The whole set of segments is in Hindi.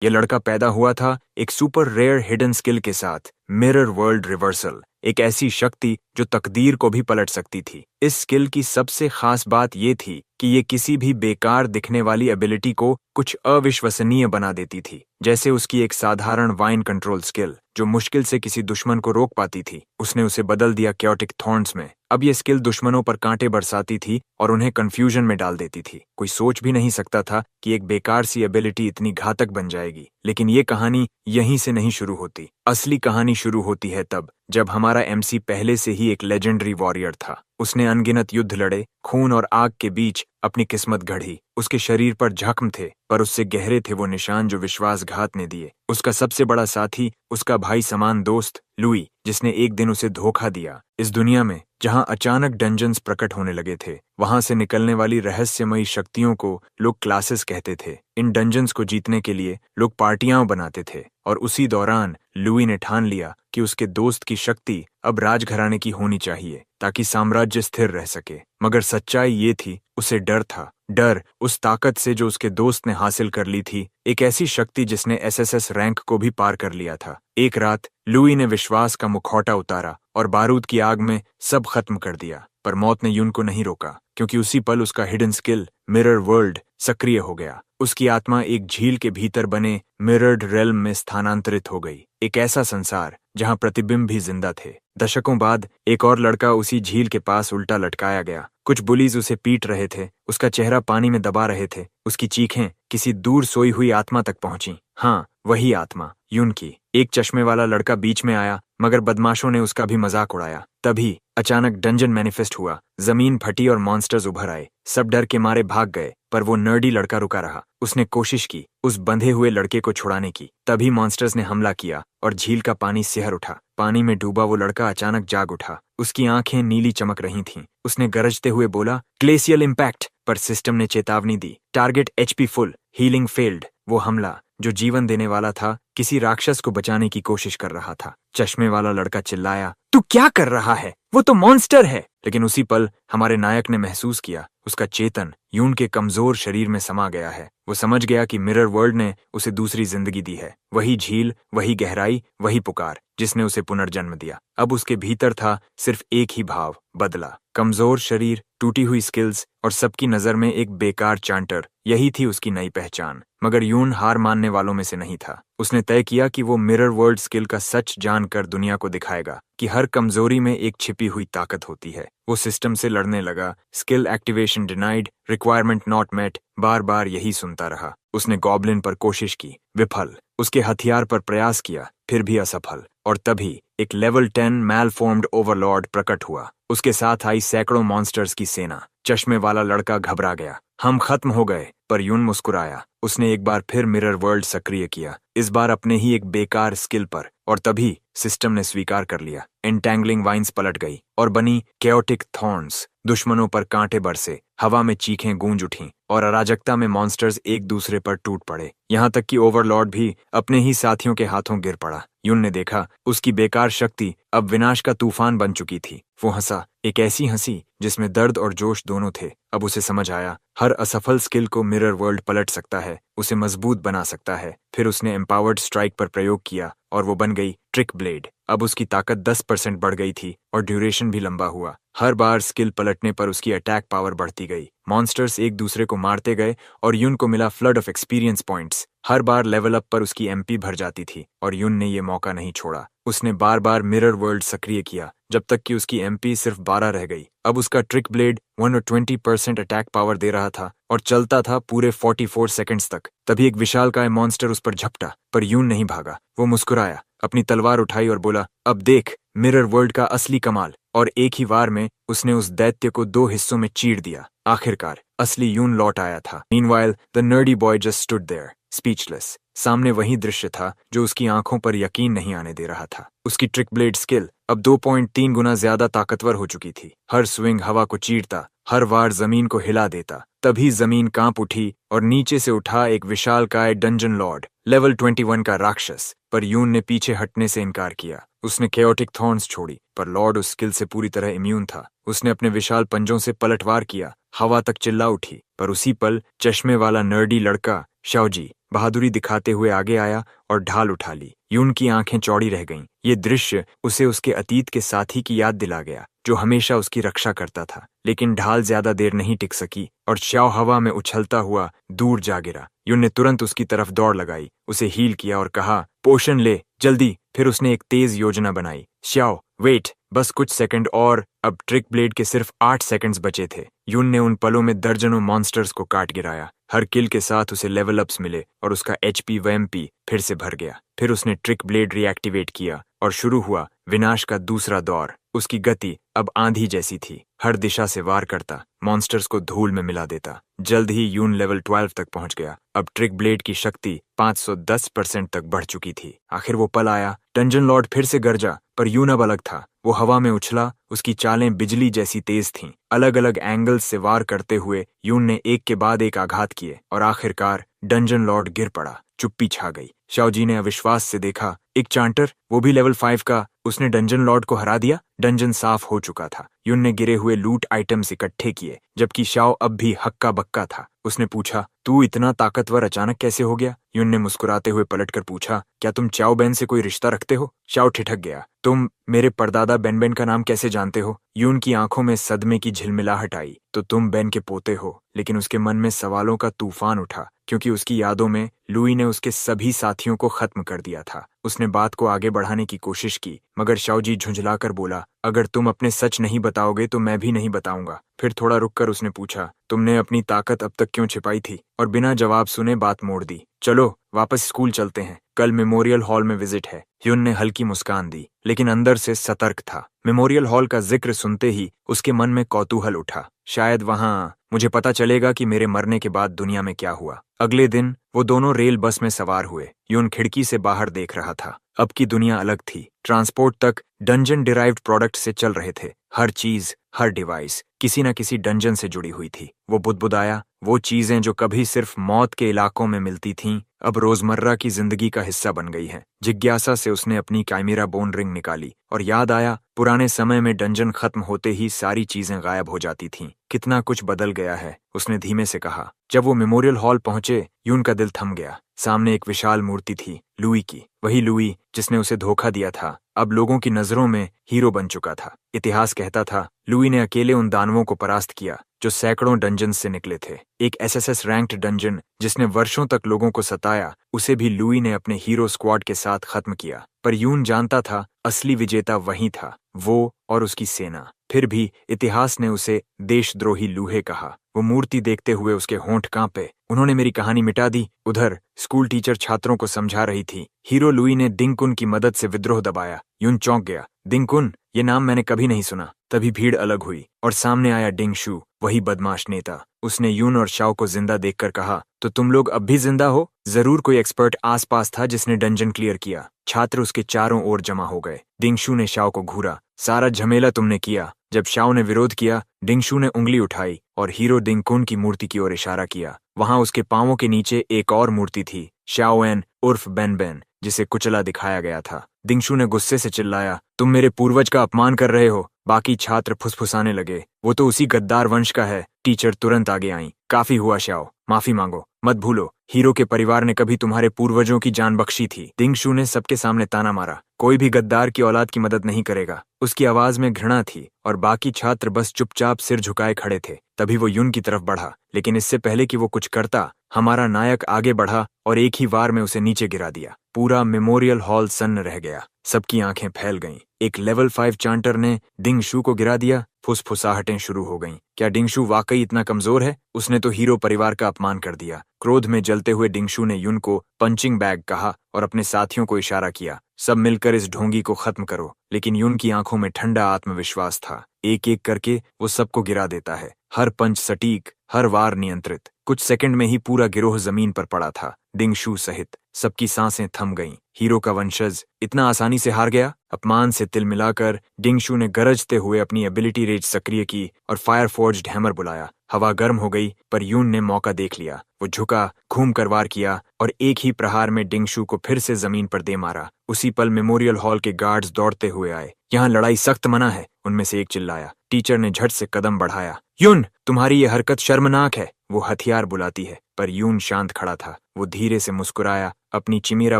ये लड़का पैदा हुआ था एक सुपर रेयर हिडन स्किल के साथ, मिरर वर्ल्ड रिवर्सल, एक ऐसी शक्ति जो तकदीर को भी पलट सकती थी। इस स्किल की सबसे खास बात ये थी कि ये किसी भी बेकार दिखने वाली एबिलिटी को कुछ अविश्वसनीय बना देती थी। जैसे उसकी एक साधारण वाइन कंट्रोल स्किल जो मुश्किल से किसी दुश्मन को रोक पाती थी, उसने उसे बदल दिया क्योटिक थॉर्न्स में। अब ये स्किल दुश्मनों पर कांटे बरसाती थी और उन्हें कंफ्यूजन में डाल देती थी। कोई सोच भी नहीं सकता था कि एक बेकार सी एबिलिटी इतनी घातक बन जाएगी। लेकिन ये कहानी यहीं से नहीं शुरू होती। असली कहानी शुरू होती है तब जब हमारा एमसी पहले से ही एक लेजेंडरी वॉरियर था। उसने अनगिनत युद्ध लड़े, खून और आग के बीच अपनी किस्मत गढ़ी। उसके शरीर पर जख्म थे, पर उससे गहरे थे वो निशान जो विश्वासघात ने दिए। उसका सबसे बड़ा साथी उसका भाई समान दोस्त लुई, जिसने एक दिन उसे धोखा दिया। इस दुनिया में जहां अचानक डंजन्स प्रकट होने लगे थे, वहां से निकलने वाली रहस्यमयी शक्तियों को लोग क्लासेस कहते थे। इन डंजन्स को जीतने के लिए लोग पार्टियां बनाते थे, और उसी दौरान लुई ने ठान लिया कि उसके दोस्त की शक्ति अब राजघराने की होनी चाहिए ताकि साम्राज्य स्थिर रह सके। मगर सच्चाई ये थी, उसे डर था। डर उस ताकत से जो उसके दोस्त ने हासिल कर ली थी, एक ऐसी शक्ति जिसने एसएसएस रैंक को भी पार कर लिया था। एक रात लुई ने विश्वास का मुखौटा उतारा और बारूद की आग में सब खत्म कर दिया। पर मौत ने यून को नहीं रोका, क्योंकि उसी पल उसका हिडन स्किल मिरर वर्ल्ड सक्रिय हो गया। उसकी आत्मा एक झील के भीतर बने मिरर्ड रेल्म में स्थानांतरित हो गई, एक ऐसा संसार जहां प्रतिबिंब भी जिंदा थे। दशकों बाद एक और लड़का उसी झील के पास उल्टा लटकाया गया। कुछ बुलीज उसे पीट रहे थे, उसका चेहरा पानी में दबा रहे थे। उसकी चीखें किसी दूर सोई हुई आत्मा तक पहुंची। हाँ, वही आत्मा, यून की। एक चश्मे वाला लड़का बीच में आया, मगर बदमाशों ने उसका भी मजाक उड़ाया। तभी अचानक डंजन मैनिफेस्ट हुआ, जमीन फटी और मॉन्स्टर्स उभर आए। सब डर के मारे भाग गए, पर वो नर्डी लड़का रुका रहा। उसने कोशिश की उस बंधे हुए लड़के को छुड़ाने की। तभी मॉन्स्टर्स ने हमला किया और झील का पानी सिहर उठा। पानी में डूबा वो लड़का अचानक जाग उठा। उसकी आंखें नीली चमक रही थीं। उसने गरजते हुए बोला, ग्लेशियल इम्पैक्ट। पर सिस्टम ने चेतावनी दी, target HP full, healing failed. वो हमला जो जीवन देने वाला था, किसी राक्षस को बचाने की कोशिश कर रहा था। चश्मे वाला लड़का चिल्लाया, तू क्या कर रहा है? वो तो मॉन्स्टर है। लेकिन उसी पल हमारे नायक ने महसूस किया, उसका चेतन यून के कमजोर शरीर में समा गया है। वो समझ गया कि मिरर वर्ल्ड ने उसे दूसरी जिंदगी दी है। वही झील, वही गहराई, वही पुकार जिसने उसे पुनर्जन्म दिया। अब उसके भीतर था सिर्फ एक ही भाव, बदला। कमजोर शरीर, टूटी हुई स्किल्स और सबकी नजर में एक बेकार चांटर, यही थी उसकी नई पहचान। मगर यून हार मानने वालों में से नहीं था। उसने तय किया कि वो मिरर वर्ल्ड स्किल का सच जानकर दुनिया को दिखाएगा कि हर कमजोरी में एक छिपी हुई ताकत होती है। वो सिस्टम से लड़ने लगा, skill activation denied, requirement not met, बार बार यही सुनता रहा। उसने गॉब्लिन पर कोशिश की, विफल। उसके हथियार पर प्रयास किया, फिर भी असफल। और तभी एक लेवल 10 मैलफॉर्म्ड ओवरलॉर्ड प्रकट हुआ। उसके साथ आई सैकड़ों मॉन्स्टर्स की सेना। चश्मे वाला लड़का घबरा गया, हम खत्म हो गए। पर यून मुस्कुराया। उसने एक बार फिर मिरर वर्ल्ड सक्रिय किया, इस बार अपने ही एक बेकार स्किल पर। और तभी सिस्टम ने स्वीकार कर लिया। एंटैंगलिंग वाइन्स पलट गई और बनी केओटिक थॉर्न्स। दुश्मनों पर कांटे बरसे, हवा में चीखें गूंज उठीं और अराजकता में मॉन्स्टर्स एक दूसरे पर टूट पड़े। यहाँ तक कि ओवरलॉर्ड भी अपने ही साथियों के हाथों गिर पड़ा। यून ने देखा उसकी बेकार शक्ति अब विनाश का तूफान बन चुकी थी। वो हंसा, एक ऐसी हंसी जिसमें दर्द और जोश दोनों थे। अब उसे समझ आया, हर असफल स्किल को मिरर वर्ल्ड पलट सकता है, उसे मजबूत बना सकता है। फिर उसने एम्पावर्ड स्ट्राइक पर प्रयोग किया और वो बन गई ट्रिक ब्लेड। अब उसकी ताकत 10% बढ़ गई थी और ड्यूरेशन भी लंबा हुआ। हर बार स्किल पलटने पर उसकी अटैक पावर बढ़ती गई। मॉन्स्टर्स एक दूसरे को मारते गए और यून को मिला flood of experience points. Her bar level up पर उसकी एमपी भर जाती थी और यून ने ये मौका नहीं छोड़ा। उसने बार बार मिरर वर्ल्ड सक्रिय किया जब तक कि उसकी एमपी सिर्फ 12 रह गई। अब उसका ट्रिक ब्लेड 120% अटैक पावर दे रहा था और चलता था पूरे 44 सेकंड्स तक। तभी एक विशालकाय मॉन्स्टर उस पर झपटा, पर यून नहीं भागा। वो मुस्कुराया, अपनी तलवार उठाई और बोला, अब देख मिरर वर्ल्ड का असली कमाल। और एक ही वार में उसने उस दैत्य को 2 हिस्सों में चीर दिया। आखिरकार असली यून लौट आया था। Meanwhile the nerdy boy just stood there, speechless. सामने वही दृश्य था जो उसकी आंखों पर यकीन नहीं आने दे रहा था। उसकी ट्रिक ब्लेड स्किल अब 2.3 गुना ज्यादा ताकतवर हो चुकी थी। हर स्विंग हवा को चीरता, हर वार जमीन को हिला देता। तभी जमीन कांप उठी और नीचे से उठा एक विशालकाय डंजन लॉर्ड, लेवल 21 का राक्षस। पर यून ने पीछे हटने से इनकार किया। उसने केओटिक थॉर्न्स छोड़ी, पर लॉर्ड उस स्किल से पूरी तरह इम्यून था। उसने अपने विशाल पंजों से पलटवार किया, हवा तक चिल्ला उठी, पर उसी पल चश्मे वाला नर्डी लड़का शाओजी बहादुरी दिखाते हुए आगे आया और ढाल उठा ली। यून की आंखें चौड़ी रह गईं। ये दृश्य उसे उसके अतीत के साथी की याद दिला गया, जो हमेशा उसकी रक्षा करता था। लेकिन ढाल ज्यादा देर नहीं टिक सकी और श्याओ हवा में उछलता हुआ दूर जा गिरा। यून ने तुरंत उसकी तरफ दौड़ लगाई, उसे हील किया और कहा, पोशन ले जल्दी। फिर उसने एक तेज योजना बनाई। श्याओ वेट, बस कुछ सेकंड और। अब ट्रिक ब्लेड के सिर्फ 8 सेकंड्स बचे थे। यून ने उन पलों में दर्जनों मॉन्स्टर्स को काट गिराया। हर किल के साथ उसे लेवल अप्स मिले और उसका एचपी वैम्पी फिर से भर गया। फिर उसने ट्रिक ब्लेड रिएक्टिवेट किया और शुरू हुआ विनाश का दूसरा दौर। उसकी गति अब आंधी जैसी थी, हर दिशा से वार करता, मॉन्स्टर्स को धूल में मिला देता। जल्द ही यून लेवल 12 तक पहुंच गया। अब ट्रिक ब्लेड की शक्ति 510% तक बढ़ चुकी थी। आखिर वो पल आया। डंजन लॉर्ड फिर से गरजा, पर यून अब अलग था। वो हवा में उछला, उसकी चालें बिजली जैसी तेज थीं। अलग अलग एंगल्स से वार करते हुए यून ने एक के बाद एक आघात किए और आखिरकार डंजन लॉर्ड गिर पड़ा। चुप्पी छा गई। शाओजी ने अविश्वास से देखा, एक चांटर, वो भी लेवल 5 का, उसने डंजन लॉर्ड को हरा दिया। डंजन साफ हो चुका था। यून ने गिरे हुए लूट आइटम्स इकट्ठे किए, जबकि शाओ अब भी हक्का बक्का था। उसने पूछा, तू इतना ताकतवर अचानक कैसे हो गया? यून ने मुस्कुराते हुए पलटकर पूछा, क्या तुम चाओ बेन से कोई रिश्ता रखते हो? शाओ ठिठक गया, तुम मेरे परदादा बेन का नाम कैसे जानते हो? यून की आंखों में सदमे की झिलमिलाहट आई। तो तुम बेन के पोते हो। लेकिन उसके मन में सवालों का तूफान उठा, क्योंकि उसकी यादों में लुई ने उसके सभी साथियों को खत्म कर दिया था। उसने बात को आगे बढ़ाने की कोशिश की, मगर शाओजी झुंझलाकर बोला, अगर तुम अपने सच नहीं बताओगे तो मैं भी नहीं बताऊंगा। फिर थोड़ा रुककर उसने पूछा, तुमने अपनी ताकत अब तक क्यों छिपाई थी? और बिना जवाब सुने बात मोड़ दी, चलो वापस स्कूल चलते हैं, कल मेमोरियल हॉल में विजिट है। ह्यून ने हल्की मुस्कान दी, लेकिन अंदर से सतर्क था। मेमोरियल हॉल का जिक्र सुनते ही उसके मन में कौतूहल उठा। शायद वहां मुझे पता चलेगा कि मेरे मरने के बाद दुनिया में क्या हुआ। अगले दिन वो दोनों रेल बस में सवार हुए। यून खिड़की से बाहर देख रहा था। अब की दुनिया अलग थी। ट्रांसपोर्ट तक डंजन डिराइव्ड प्रोडक्ट से चल रहे थे। हर चीज, हर डिवाइस किसी न किसी डंजन से जुड़ी हुई थी। वो बुदबुदाया, वो चीजें जो कभी सिर्फ मौत के इलाकों में मिलती थीं, अब रोजमर्रा की जिंदगी का हिस्सा बन गई हैं। जिज्ञासा से उसने अपनी काइमेरा बोन रिंग निकाली और याद आया, पुराने समय में डंजन खत्म होते ही सारी चीजें गायब हो जाती थीं। कितना कुछ बदल गया है, उसने धीमे से कहा। जब वो मेमोरियल हॉल पहुंचे, यून का दिल थम गया। सामने एक विशाल मूर्ति थी, लुई की। वही लुई जिसने उसे धोखा दिया था, अब लोगों की नजरों में हीरो बन चुका था। इतिहास कहता था, लुई ने अकेले उन दानवों को परास्त किया जो सैकड़ों डंजन से निकले थे। एक एसएसएस रैंक्ड डंजन जिसने वर्षों तक लोगों को सताया, उसे भी लुई ने अपने हीरो स्क्वाड के साथ खत्म किया। पर यून जानता था, असली विजेता वही था, वो और उसकी सेना। फिर भी इतिहास ने उसे देशद्रोही लूहे कहा। वो मूर्ति देखते हुए उसके होंठ कांपे। उन्होंने मेरी कहानी मिटा दी। उधर स्कूल टीचर छात्रों को समझा रही थी। हीरो लुई ने दिंगकुन की मदद से विद्रोह दबाया। यून चौंक गया। दिंगकुन, ये नाम मैंने कभी नहीं सुना। तभी भीड़ अलग हुई और सामने आया डिंगशू, वही बदमाश नेता। उसने यून और शाओ को जिंदा देखकर कहा, तो तुम लोग अब भी जिंदा हो? जरूर कोई एक्सपर्ट आसपास था जिसने डंजन क्लियर किया। छात्र उसके चारों ओर जमा हो गए। डिंगशू ने शाओ को घूरा, सारा झमेला तुमने किया। जब शाओ ने विरोध किया, डिंगशू ने उंगली उठाई और हीरो दिंगकुन की मूर्ति की ओर इशारा किया। वहां उसके पांवों के नीचे एक और मूर्ति थी, शाओएन उर्फ बेन, जिसे कुचला दिखाया गया था। दिंगशू ने गुस्से से चिल्लाया, तुम मेरे पूर्वज का अपमान कर रहे हो। बाकी छात्र फुसफुसाने लगे, वो तो उसी गद्दार वंश का है। टीचर तुरंत आगे आईं, काफी हुआ शाओ, माफी मांगो। मत भूलो, हीरो के परिवार ने कभी तुम्हारे पूर्वजों की जान बख्शी थी। दिंगशू ने सबके सामने ताना मारा, कोई भी गद्दार की औलाद की मदद नहीं करेगा। उसकी आवाज में घृणा थी और बाकी छात्र बस चुपचाप सिर झुकाए खड़े थे। तभी वो यून की तरफ बढ़ा, लेकिन इससे पहले कि वो कुछ करता, हमारा नायक आगे बढ़ा और एक ही वार में उसे नीचे गिरा दिया। पूरा मेमोरियल हॉल सन्न रह गया। सबकी आंखें फैल गईं। एक लेवल 5 चांटर ने डिंगशू को गिरा दिया। फुसफुसाहटें शुरू हो गईं। क्या डिंगशू वाकई इतना कमजोर है? उसने तो हीरो परिवार का अपमान कर दिया। क्रोध में जलते हुए डिंगशू ने यून को पंचिंग बैग कहा और अपने साथियों को इशारा किया, सब मिलकर इस ढोंगी को खत्म करो। लेकिन यून की आंखों में ठंडा आत्मविश्वास था। एक एक करके वो सबको गिरा देता है, हर पंच सटीक, हर वार नियंत्रित। कुछ सेकंड में ही पूरा गिरोह जमीन पर पड़ा था, डिंगशू सहित। सबकी सांसें थम गईं। हीरो का वंशज इतना आसानी से हार गया? अपमान से तिल मिलाकर डिंगशु ने गरजते हुए अपनी एबिलिटी रेज सक्रिय की और फायर फोर्ज्ड हैमर बुलाया। हवा गर्म हो गई, पर यून ने मौका देख लिया। वो झुका, घूम कर वार किया और एक ही प्रहार में डिंगशु को फिर से जमीन पर दे मारा। उसी पल मेमोरियल हॉल के गार्ड्स दौड़ते हुए आए। यहाँ लड़ाई सख्त मना है, उनमें से एक चिल्लाया। टीचर ने झट से कदम बढ़ाया। यून, तुम्हारी ये हरकत शर्मनाक है। वो हथियार बुलाती है, पर यून शांत खड़ा था। वो धीरे से मुस्कुराया, अपनी चिमेरा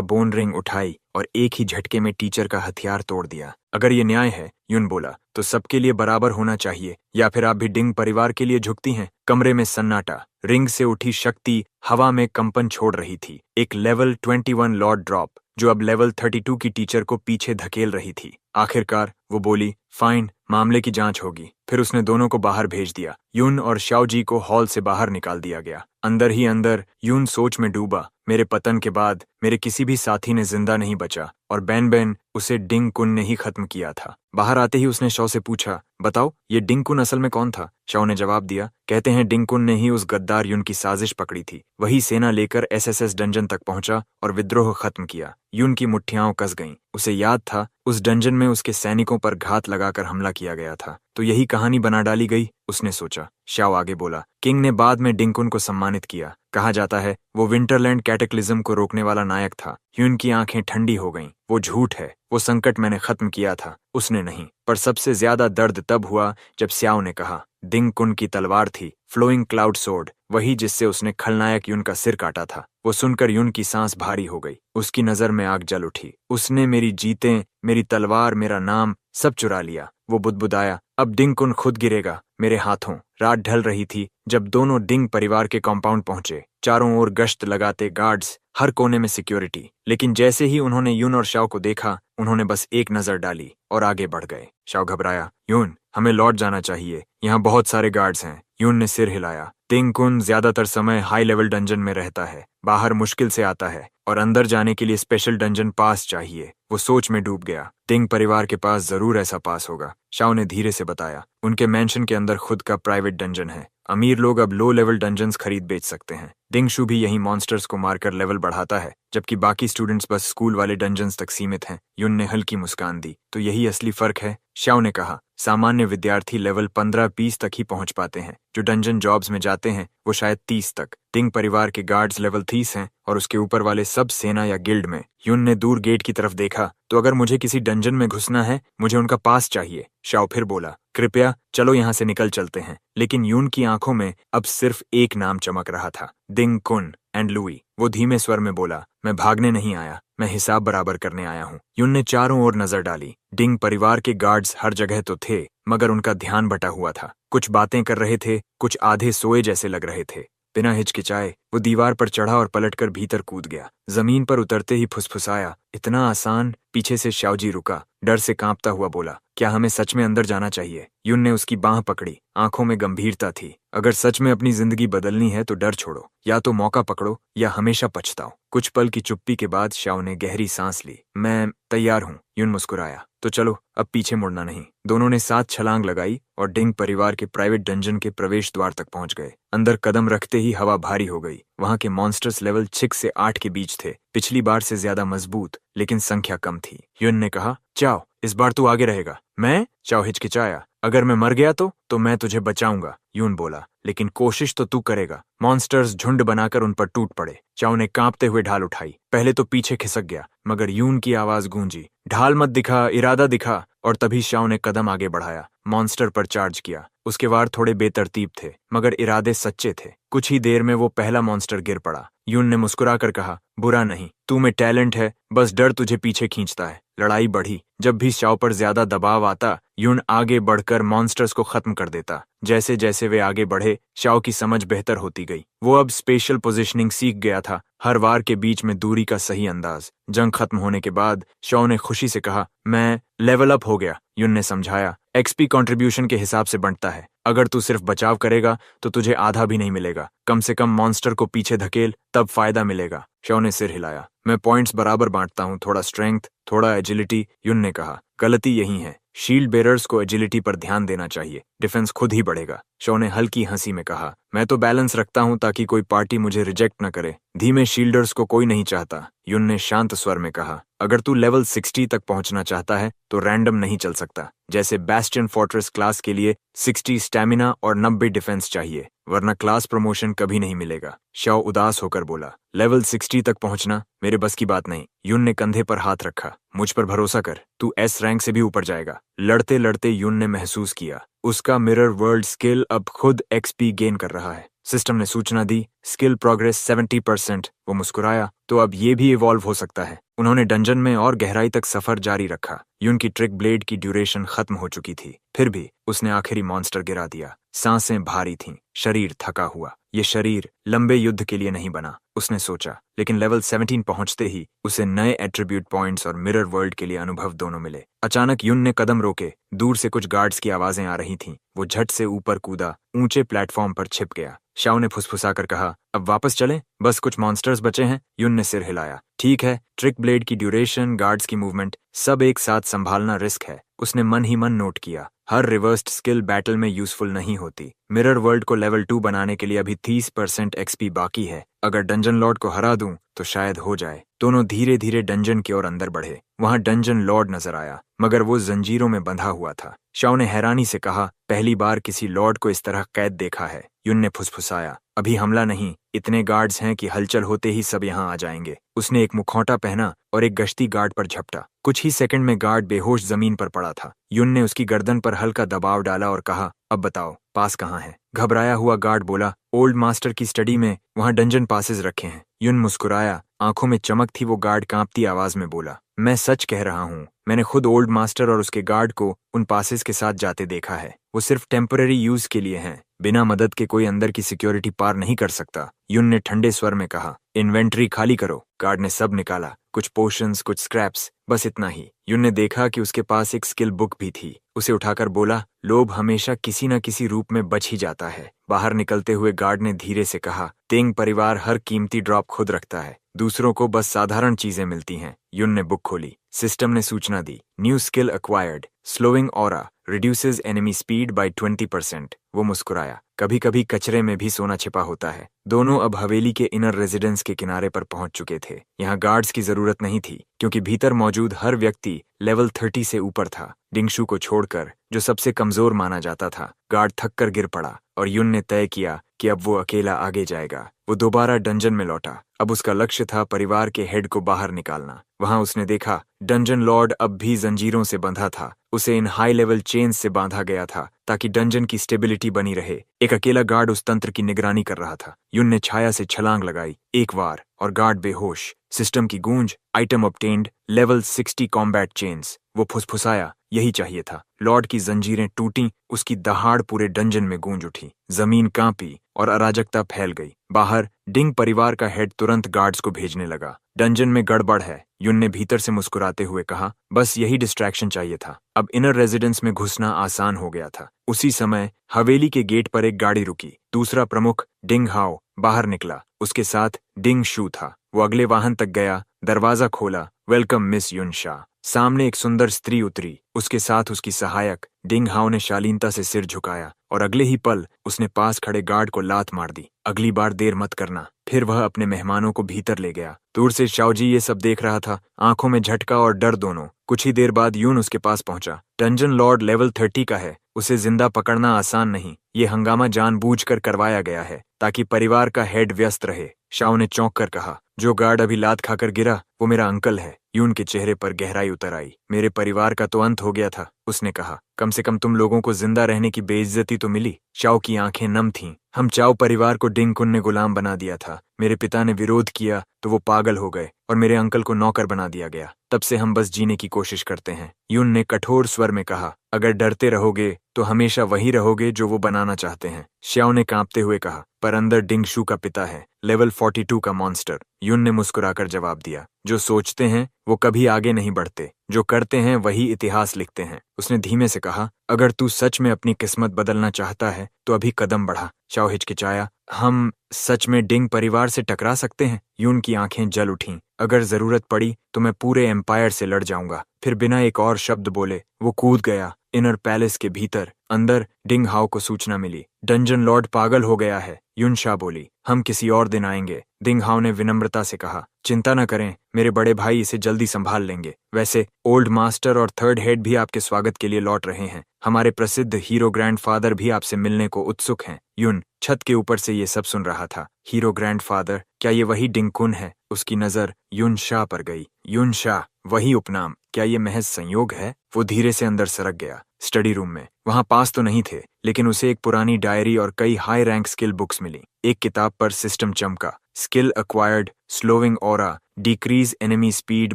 बोन रिंग उठाई और एक ही झटके में टीचर का हथियार तोड़ दिया। अगर ये न्याय है, यून बोला, तो सबके लिए बराबर होना चाहिए, या फिर आप भी डिंग परिवार के लिए झुकती हैं? कमरे में सन्नाटा। रिंग से उठी शक्ति हवा में कंपन छोड़ रही थी। एक लेवल 21 लॉर्ड ड्रॉप, जो अब लेवल 32 की टीचर को पीछे धकेल रही थी। आखिरकार वो बोली, फाइन, मामले की जांच होगी। फिर उसने दोनों को बाहर भेज दिया। यून और शाओजी को हॉल से बाहर निकाल दिया गया। अंदर ही अंदर यून सोच में डूबा। मेरे पतन के बाद मेरे किसी भी साथी ने जिंदा नहीं बचा, और बैन बैन उसे डिंग कुन ने ही खत्म किया था। बाहर आते ही उसने शाओ से पूछा, बताओ ये डिंग कुन असल में कौन था? शाओ ने जवाब दिया, कहते हैं डिंग कुन ने ही उस गद्दार यून की साजिश पकड़ी थी। वही सेना लेकर एसएसएस डंजन तक पहुंचा और विद्रोह खत्म किया। यून की मुट्ठियां कस गईं। उसे याद था उस डंजन में उसके सैनिकों पर घात लगाकर हमला किया गया था, तो यही कहानी बना डाली गई, उसने सोचा। शाओ आगे बोला, किंग ने बाद में डिंग कुन को सम्मानित किया। कहा जाता है वो विंटरलैंड कैटेक्लिज्म को रोकने वाला नायक था। यून की आंखें ठंडी हो गईं। वो झूठ है, वो संकट मैंने खत्म किया था, उसने नहीं। पर सबसे ज्यादा दर्द तब हुआ जब स्याओ ने कहा, डिंग कुन की तलवार थी फ्लोइंग क्लाउड सोर्ड, वही जिससे उसने खलनायक यून का सिर काटा था। वो सुनकर यून की सांस भारी हो गई। उसकी नजर में आग जल उठी। उसने मेरी जीतें, मेरी तलवार, मेरा नाम सब चुरा लिया। वो बुदबुदाया, अब डिंग कुन खुद गिरेगा मेरे हाथों। रात ढल रही थी जब दोनों डिंग परिवार के कॉम्पाउंड पहुंचे। चारों ओर गश्त लगाते गार्ड्स, हर कोने में सिक्योरिटी। लेकिन जैसे ही उन्होंने यून और शाओ को देखा, उन्होंने बस एक नजर डाली और आगे बढ़ गए। शाओ घबराया, यून, हमें लौट जाना चाहिए, यहाँ बहुत सारे गार्ड्स हैं। यून ने सिर हिलाया। डिंग कुन ज्यादातर समय हाई लेवल डंजन में रहता है, बाहर मुश्किल से आता है, और अंदर जाने के लिए स्पेशल डंजन पास चाहिए। वो सोच में डूब गया। डिंग परिवार के पास जरूर ऐसा पास होगा, शाओ ने धीरे से बताया। उनके मैंशन के अंदर खुद का प्राइवेट डंजन है। अमीर लोग अब लो लेवल डंजन्स खरीद बेच सकते हैं। डिंगशु भी यही मॉन्स्टर्स को मारकर लेवल बढ़ाता है, जबकि बाकी स्टूडेंट्स बस स्कूल वाले डंजन्स तक सीमित हैं। यून ने हल्की मुस्कान दी, तो यही असली फर्क है, शाओ ने कहा। सामान्य विद्यार्थी लेवल 15-20 तक ही पहुंच पाते हैं। जो डंजन जॉब्स में जाते हैं वो शायद 30 तक। डिंग परिवार के गार्ड्स लेवल 30 हैं और उसके ऊपर वाले सब सेना या गिल्ड में। यून ने दूर गेट की तरफ देखा, तो अगर मुझे किसी डंजन में घुसना है, मुझे उनका पास चाहिए। शाओ फिर बोला, कृपया चलो यहाँ से निकल चलते हैं। लेकिन यून की आंखों में अब सिर्फ एक नाम चमक रहा था, डिंग कुन एंड लुई। वो धीमे स्वर में बोला, मैं भागने नहीं आया, मैं हिसाब बराबर करने आया हूँ। यून ने चारों ओर नजर डाली। डिंग परिवार के गार्ड्स हर जगह तो थे, मगर उनका ध्यान बटा हुआ था। कुछ बातें कर रहे थे, कुछ आधे सोए जैसे लग रहे थे। बिना हिचकिचाए वो दीवार पर चढ़ा और पलटकर भीतर कूद गया। जमीन पर उतरते ही फुसफुसाया, इतना आसान। पीछे से शाओजी रुका, डर से कांपता हुआ बोला, क्या हमें सच में अंदर जाना चाहिए? यून ने उसकी बांह पकड़ी, आंखों में गंभीरता थी। अगर सच में अपनी जिंदगी बदलनी है तो डर छोड़ो, या तो मौका पकड़ो या हमेशा पछताओ। कुछ पल की चुप्पी के बाद शाओ ने गहरी सांस ली। मैं तैयार हूँ, यून मुस्कुराया। तो चलो, अब पीछे मुड़ना नहीं। दोनों ने साथ छलांग लगाई और डिंग परिवार के प्राइवेट डंजन के प्रवेश द्वार तक पहुंच गए। अंदर कदम रखते ही हवा भारी हो गई। वहां के मॉन्स्टर्स लेवल 6 से 8 के बीच थे। पिछली बार से ज्यादा मजबूत, लेकिन संख्या कम थी। यून ने कहा, चाओ, इस बार तू आगे रहेगा। मैं? चाओ हिचकिचाया। अगर मैं मर गया तो मैं तुझे बचाऊंगा, यून बोला, लेकिन कोशिश तो तू करेगा। मॉन्स्टर्स झुंड बनाकर उन पर टूट पड़े। चाओ ने कांपते हुए ढाल उठाई। पहले तो पीछे खिसक गया, मगर यून की आवाज गूंजी, ढाल मत दिखा, इरादा दिखा। और तभी शाओ ने कदम आगे बढ़ाया, मॉन्स्टर पर चार्ज किया। उसके वार थोड़े बेतरतीब थे, मगर इरादे सच्चे थे। कुछ ही देर में वो पहला मॉन्स्टर गिर पड़ा। यून ने मुस्कुराकर कहा, बुरा नहीं, तू में टैलेंट है, बस डर तुझे पीछे खींचता है। लड़ाई बढ़ी। जब भी शाओ पर ज्यादा दबाव आता, यून आगे बढ़कर मॉन्स्टर्स को खत्म कर देता। जैसे जैसे वे आगे बढ़े, शाओ की समझ बेहतर होती गई। वो अब स्पेशल पोजीशनिंग सीख गया था, हर वार के बीच में दूरी का सही अंदाज। जंग खत्म होने के बाद शाओ ने खुशी से कहा, मैं लेवल अप हो गया। यून ने समझाया, एक्सपी कंट्रीब्यूशन के हिसाब से बढ़ता है। अगर तू सिर्फ बचाव करेगा तो तुझे आधा भी नहीं मिलेगा। कम से कम मॉन्स्टर को पीछे धकेल, तब फायदा मिलेगा। शाओ ने सिर हिलाया। मैं पॉइंट्स बराबर बांटता हूँ, थोड़ा स्ट्रेंथ, थोड़ा एजिलिटी। यून ने कहा, गलती यही है, शील्ड बेरर्स को एजिलिटी पर ध्यान देना चाहिए, डिफेंस खुद ही बढ़ेगा। शाओ ने हल्की हंसी में कहा, मैं तो बैलेंस रखता हूँ ताकि कोई पार्टी मुझे रिजेक्ट न करे। धीमे शील्डर्स को कोई नहीं चाहता, यून ने शांत स्वर में कहा। अगर तू लेवल 60 तक पहुंचना चाहता है तो रैंडम नहीं चल सकता। जैसे बैस्टियन फोर्ट्रेस क्लास के लिए 60 स्टैमिना और 90 डिफेंस चाहिए, वरना क्लास प्रमोशन कभी नहीं मिलेगा। शाओ उदास होकर बोला, लेवल 60 तक पहुंचना मेरे बस की बात नहीं। युन ने कंधे पर हाथ रखा, मुझ पर भरोसा कर, तू एस रैंक से भी ऊपर जाएगा। लड़ते लड़ते युन ने महसूस किया उसका मिरर वर्ल्ड स्किल अब खुद एक्सपी गेन कर रहा है। सिस्टम ने सूचना दी, स्किल प्रोग्रेस 70%। वो मुस्कुराया, तो अब ये भी इवॉल्व हो सकता है। उन्होंने डंजन में और गहराई तक सफर जारी रखा। युन की ट्रिक ब्लेड की ड्यूरेशन खत्म हो चुकी थी, फिर भी उसने आखिरी मॉन्स्टर गिरा दिया। सांसें भारी थीं, शरीर थका हुआ। ये शरीर लंबे युद्ध के लिए नहीं बना, उसने सोचा। लेकिन लेवल 17 पहुंचते ही उसे नए एट्रीब्यूट पॉइंट्स और मिरर वर्ल्ड के लिए अनुभव दोनों मिले। अचानक युन ने कदम रोके। दूर से कुछ गार्ड्स की आवाजें आ रही थीं। वो झट से ऊपर कूदा, ऊंचे प्लेटफॉर्म पर छिप गया। शाओ ने फुसफुसाकर कहा, अब वापस चलें, बस कुछ मॉन्स्टर्स बचे हैं। युन ने सिर हिलाया। ठीक है, ट्रिक ब्लेड की ड्यूरेशन, गार्ड्स की मूवमेंट, सब एक साथ संभालना रिस्क है। उसने मन ही मन नोट किया, हर रिवर्स्ड स्किल बैटल में यूजफुल नहीं होती। मिरर वर्ल्ड को लेवल 2 बनाने के लिए अभी 30% एक्सपी बाकी है। अगर डंजन लॉर्ड को हरा दूं तो शायद हो जाए। दोनों धीरे धीरे डंजन की ओर अंदर बढ़े। वहां डंजन लॉर्ड नजर आया, मगर वो जंजीरों में बंधा हुआ था। शाओ ने हैरानी से कहा, पहली बार किसी लॉर्ड को इस तरह कैद देखा है। युन ने फुसफुसाया, अभी हमला नहीं, इतने गार्ड्स हैं कि हलचल होते ही सब यहाँ आ जाएंगे। उसने एक मुखौटा पहना और एक गश्ती गार्ड पर झपटा। कुछ ही सेकंड में गार्ड बेहोश जमीन पर पड़ा था। युन ने उसकी गर्दन पर हल्का दबाव डाला और कहा, अब बताओ पास कहाँ है? घबराया हुआ गार्ड बोला, ओल्ड मास्टर की स्टडी में, वहां डंजन पासेस रखे हैं। युन मुस्कुराया, आंखों में चमक थी। वो गार्ड कांपती आवाज में बोला, मैं सच कह रहा हूँ, मैंने खुद ओल्ड मास्टर और उसके गार्ड को उन पासेस के साथ जाते देखा है। वो सिर्फ टेम्पररी यूज के लिए हैं, बिना मदद के कोई अंदर की सिक्योरिटी पार नहीं कर सकता। युन ने ठंडे स्वर में कहा, इन्वेंट्री खाली करो। गार्ड ने सब निकाला, कुछ पोशंस, कुछ स्क्रैप्स, बस इतना ही। युन ने देखा कि उसके पास एक स्किल बुक भी थी। उसे उठाकर बोला, लोभ हमेशा किसी न किसी रूप में बच ही जाता है। बाहर निकलते हुए गार्ड ने धीरे से कहा, तेंग परिवार हर कीमती ड्रॉप खुद रखता है, दूसरों को बस साधारण चीजें मिलती हैं। युन ने बुक खोली। सिस्टम ने सूचना दी, new skill acquired, slowing aura, reduces enemy speed by 20%। वो मुस्कुराया, कभी कभी कचरे में भी सोना छिपा होता है। दोनों अब हवेली के इनर रेजिडेंस के किनारे पर पहुंच चुके थे। यहाँ गार्ड्स की जरूरत नहीं थी, क्योंकि भीतर मौजूद हर व्यक्ति लेवल 30 से ऊपर था, डिंगशु को छोड़कर, जो सबसे कमजोर माना जाता था। गार्ड थक कर गिर पड़ा और युन ने तय किया कि अब वो अकेला आगे जाएगा। वो दोबारा डंजन में लौटा। अब उसका लक्ष्य था परिवार के हेड को बाहर निकालना। वहां उसने देखा, डंजन लॉर्ड अब भी जंजीरों से बंधा था। उसे इन हाई लेवल चेन्स से बांधा गया था ताकि डंजन की स्टेबिलिटी बनी रहे। एक अकेला गार्ड उस तंत्र की निगरानी कर रहा था। युन ने छाया से छलांग लगाई, एक बार, और गार्ड बेहोश। सिस्टम की गूंज, item obtained, level 60 combat chains. वो फुसफुसाया, यही चाहिए था। लॉर्ड की जंजीरें टूटी, उसकी दहाड़ पूरे डंजन में गूंज उठी। जमीन कांपी और अराजकता फैल गई। बाहर डिंग परिवार का हेड तुरंत गार्ड्स को भेजने लगा। डंजन में गड़बड़ है, युन ने भीतर से मुस्कुराते हुए कहा, बस यही डिस्ट्रैक्शन चाहिए था। अब इनर रेजिडेंस में घुसना आसान हो गया था। उसी समय हवेली के गेट पर एक गाड़ी रुकी। दूसरा प्रमुख, डिंग हाओ, बाहर निकला। उसके साथ डिंग शू था। वो अगले वाहन तक गया, दरवाजा खोला, वेलकम मिस युन शाह। सामने एक सुंदर स्त्री उतरी, उसके साथ उसकी सहायक। डिंग हाओ ने शालीनता से सिर झुकाया और अगले ही पल उसने पास खड़े गार्ड को लात मार दी। अगली बार देर मत करना। फिर वह अपने मेहमानों को भीतर ले गया। दूर से शाओजी ये सब देख रहा था, आंखों में झटका और डर दोनों। कुछ ही देर बाद यून उसके पास पहुंचा। डंजन लॉर्ड लेवल 30 का है, उसे जिंदा पकड़ना आसान नहीं। ये हंगामा जानबूझकर करवाया गया है ताकि परिवार का हेड व्यस्त रहे। शाओ ने चौंक कर कहा, जो गार्ड अभी लात खाकर गिरा वो मेरा अंकल है। यून के चेहरे पर गहराई उतर आई। मेरे परिवार का तो अंत हो गया था, उसने कहा। कम से कम तुम लोगों को जिंदा रहने की बेइज्जती तो मिली। शाओ की आंखें नम थीं। हम चाओ परिवार को डिंग कुन ने गुलाम बना दिया था। मेरे पिता ने विरोध किया तो वो पागल हो गए और मेरे अंकल को नौकर बना दिया गया। तब से हम बस जीने की कोशिश करते हैं। यून ने कठोर स्वर में कहा, अगर डरते रहोगे तो हमेशा वही रहोगे जो वो बनाना चाहते हैं। शाओ ने कांपते हुए कहा, पर अंदर डिंगशू का पिता है, लेवल 42 का मॉन्स्टर। यून ने मुस्कुराकर जवाब दिया, जो सोचते हैं वो कभी आगे नहीं बढ़ते, जो करते हैं वही इतिहास लिखते हैं। उसने धीमे से कहा, अगर तू सच में अपनी किस्मत बदलना चाहता है तो अभी कदम बढ़ा। शाओ हिचकिचाया, हम सच में डिंग परिवार से टकरा सकते हैं? यून की आंखें जल उठीं। अगर जरूरत पड़ी तो मैं पूरे एम्पायर से लड़ जाऊंगा। फिर बिना एक और शब्द बोले वो कूद गया इनर पैलेस के भीतर। अंदर डिंग हाओ को सूचना मिली, डंजन लॉर्ड पागल हो गया है। युन शाह बोली, हम किसी और दिन आएंगे। डिंग हाओ ने विनम्रता से कहा, चिंता न करें, मेरे बड़े भाई इसे जल्दी संभाल लेंगे। वैसे ओल्ड मास्टर और थर्ड हेड भी आपके स्वागत के लिए लौट रहे हैं। हमारे प्रसिद्ध हीरो ग्रैंडफादर भी आपसे मिलने को उत्सुक हैं। युन छत के ऊपर से ये सब सुन रहा था। हीरो ग्रैंडफादर, क्या ये वही डिंगकुन है? उसकी नजर युन शाह पर गई। युन शाह, वही उपनाम। क्या ये महज संयोग है? वो धीरे से अंदर सरक गया। स्टडी रूम में वहां पास तो नहीं थे, लेकिन उसे एक पुरानी डायरी और कई हाई रैंक स्किल बुक्स मिली। एक किताब पर सिस्टम चमका, skill acquired, slowing aura, decrease enemy speed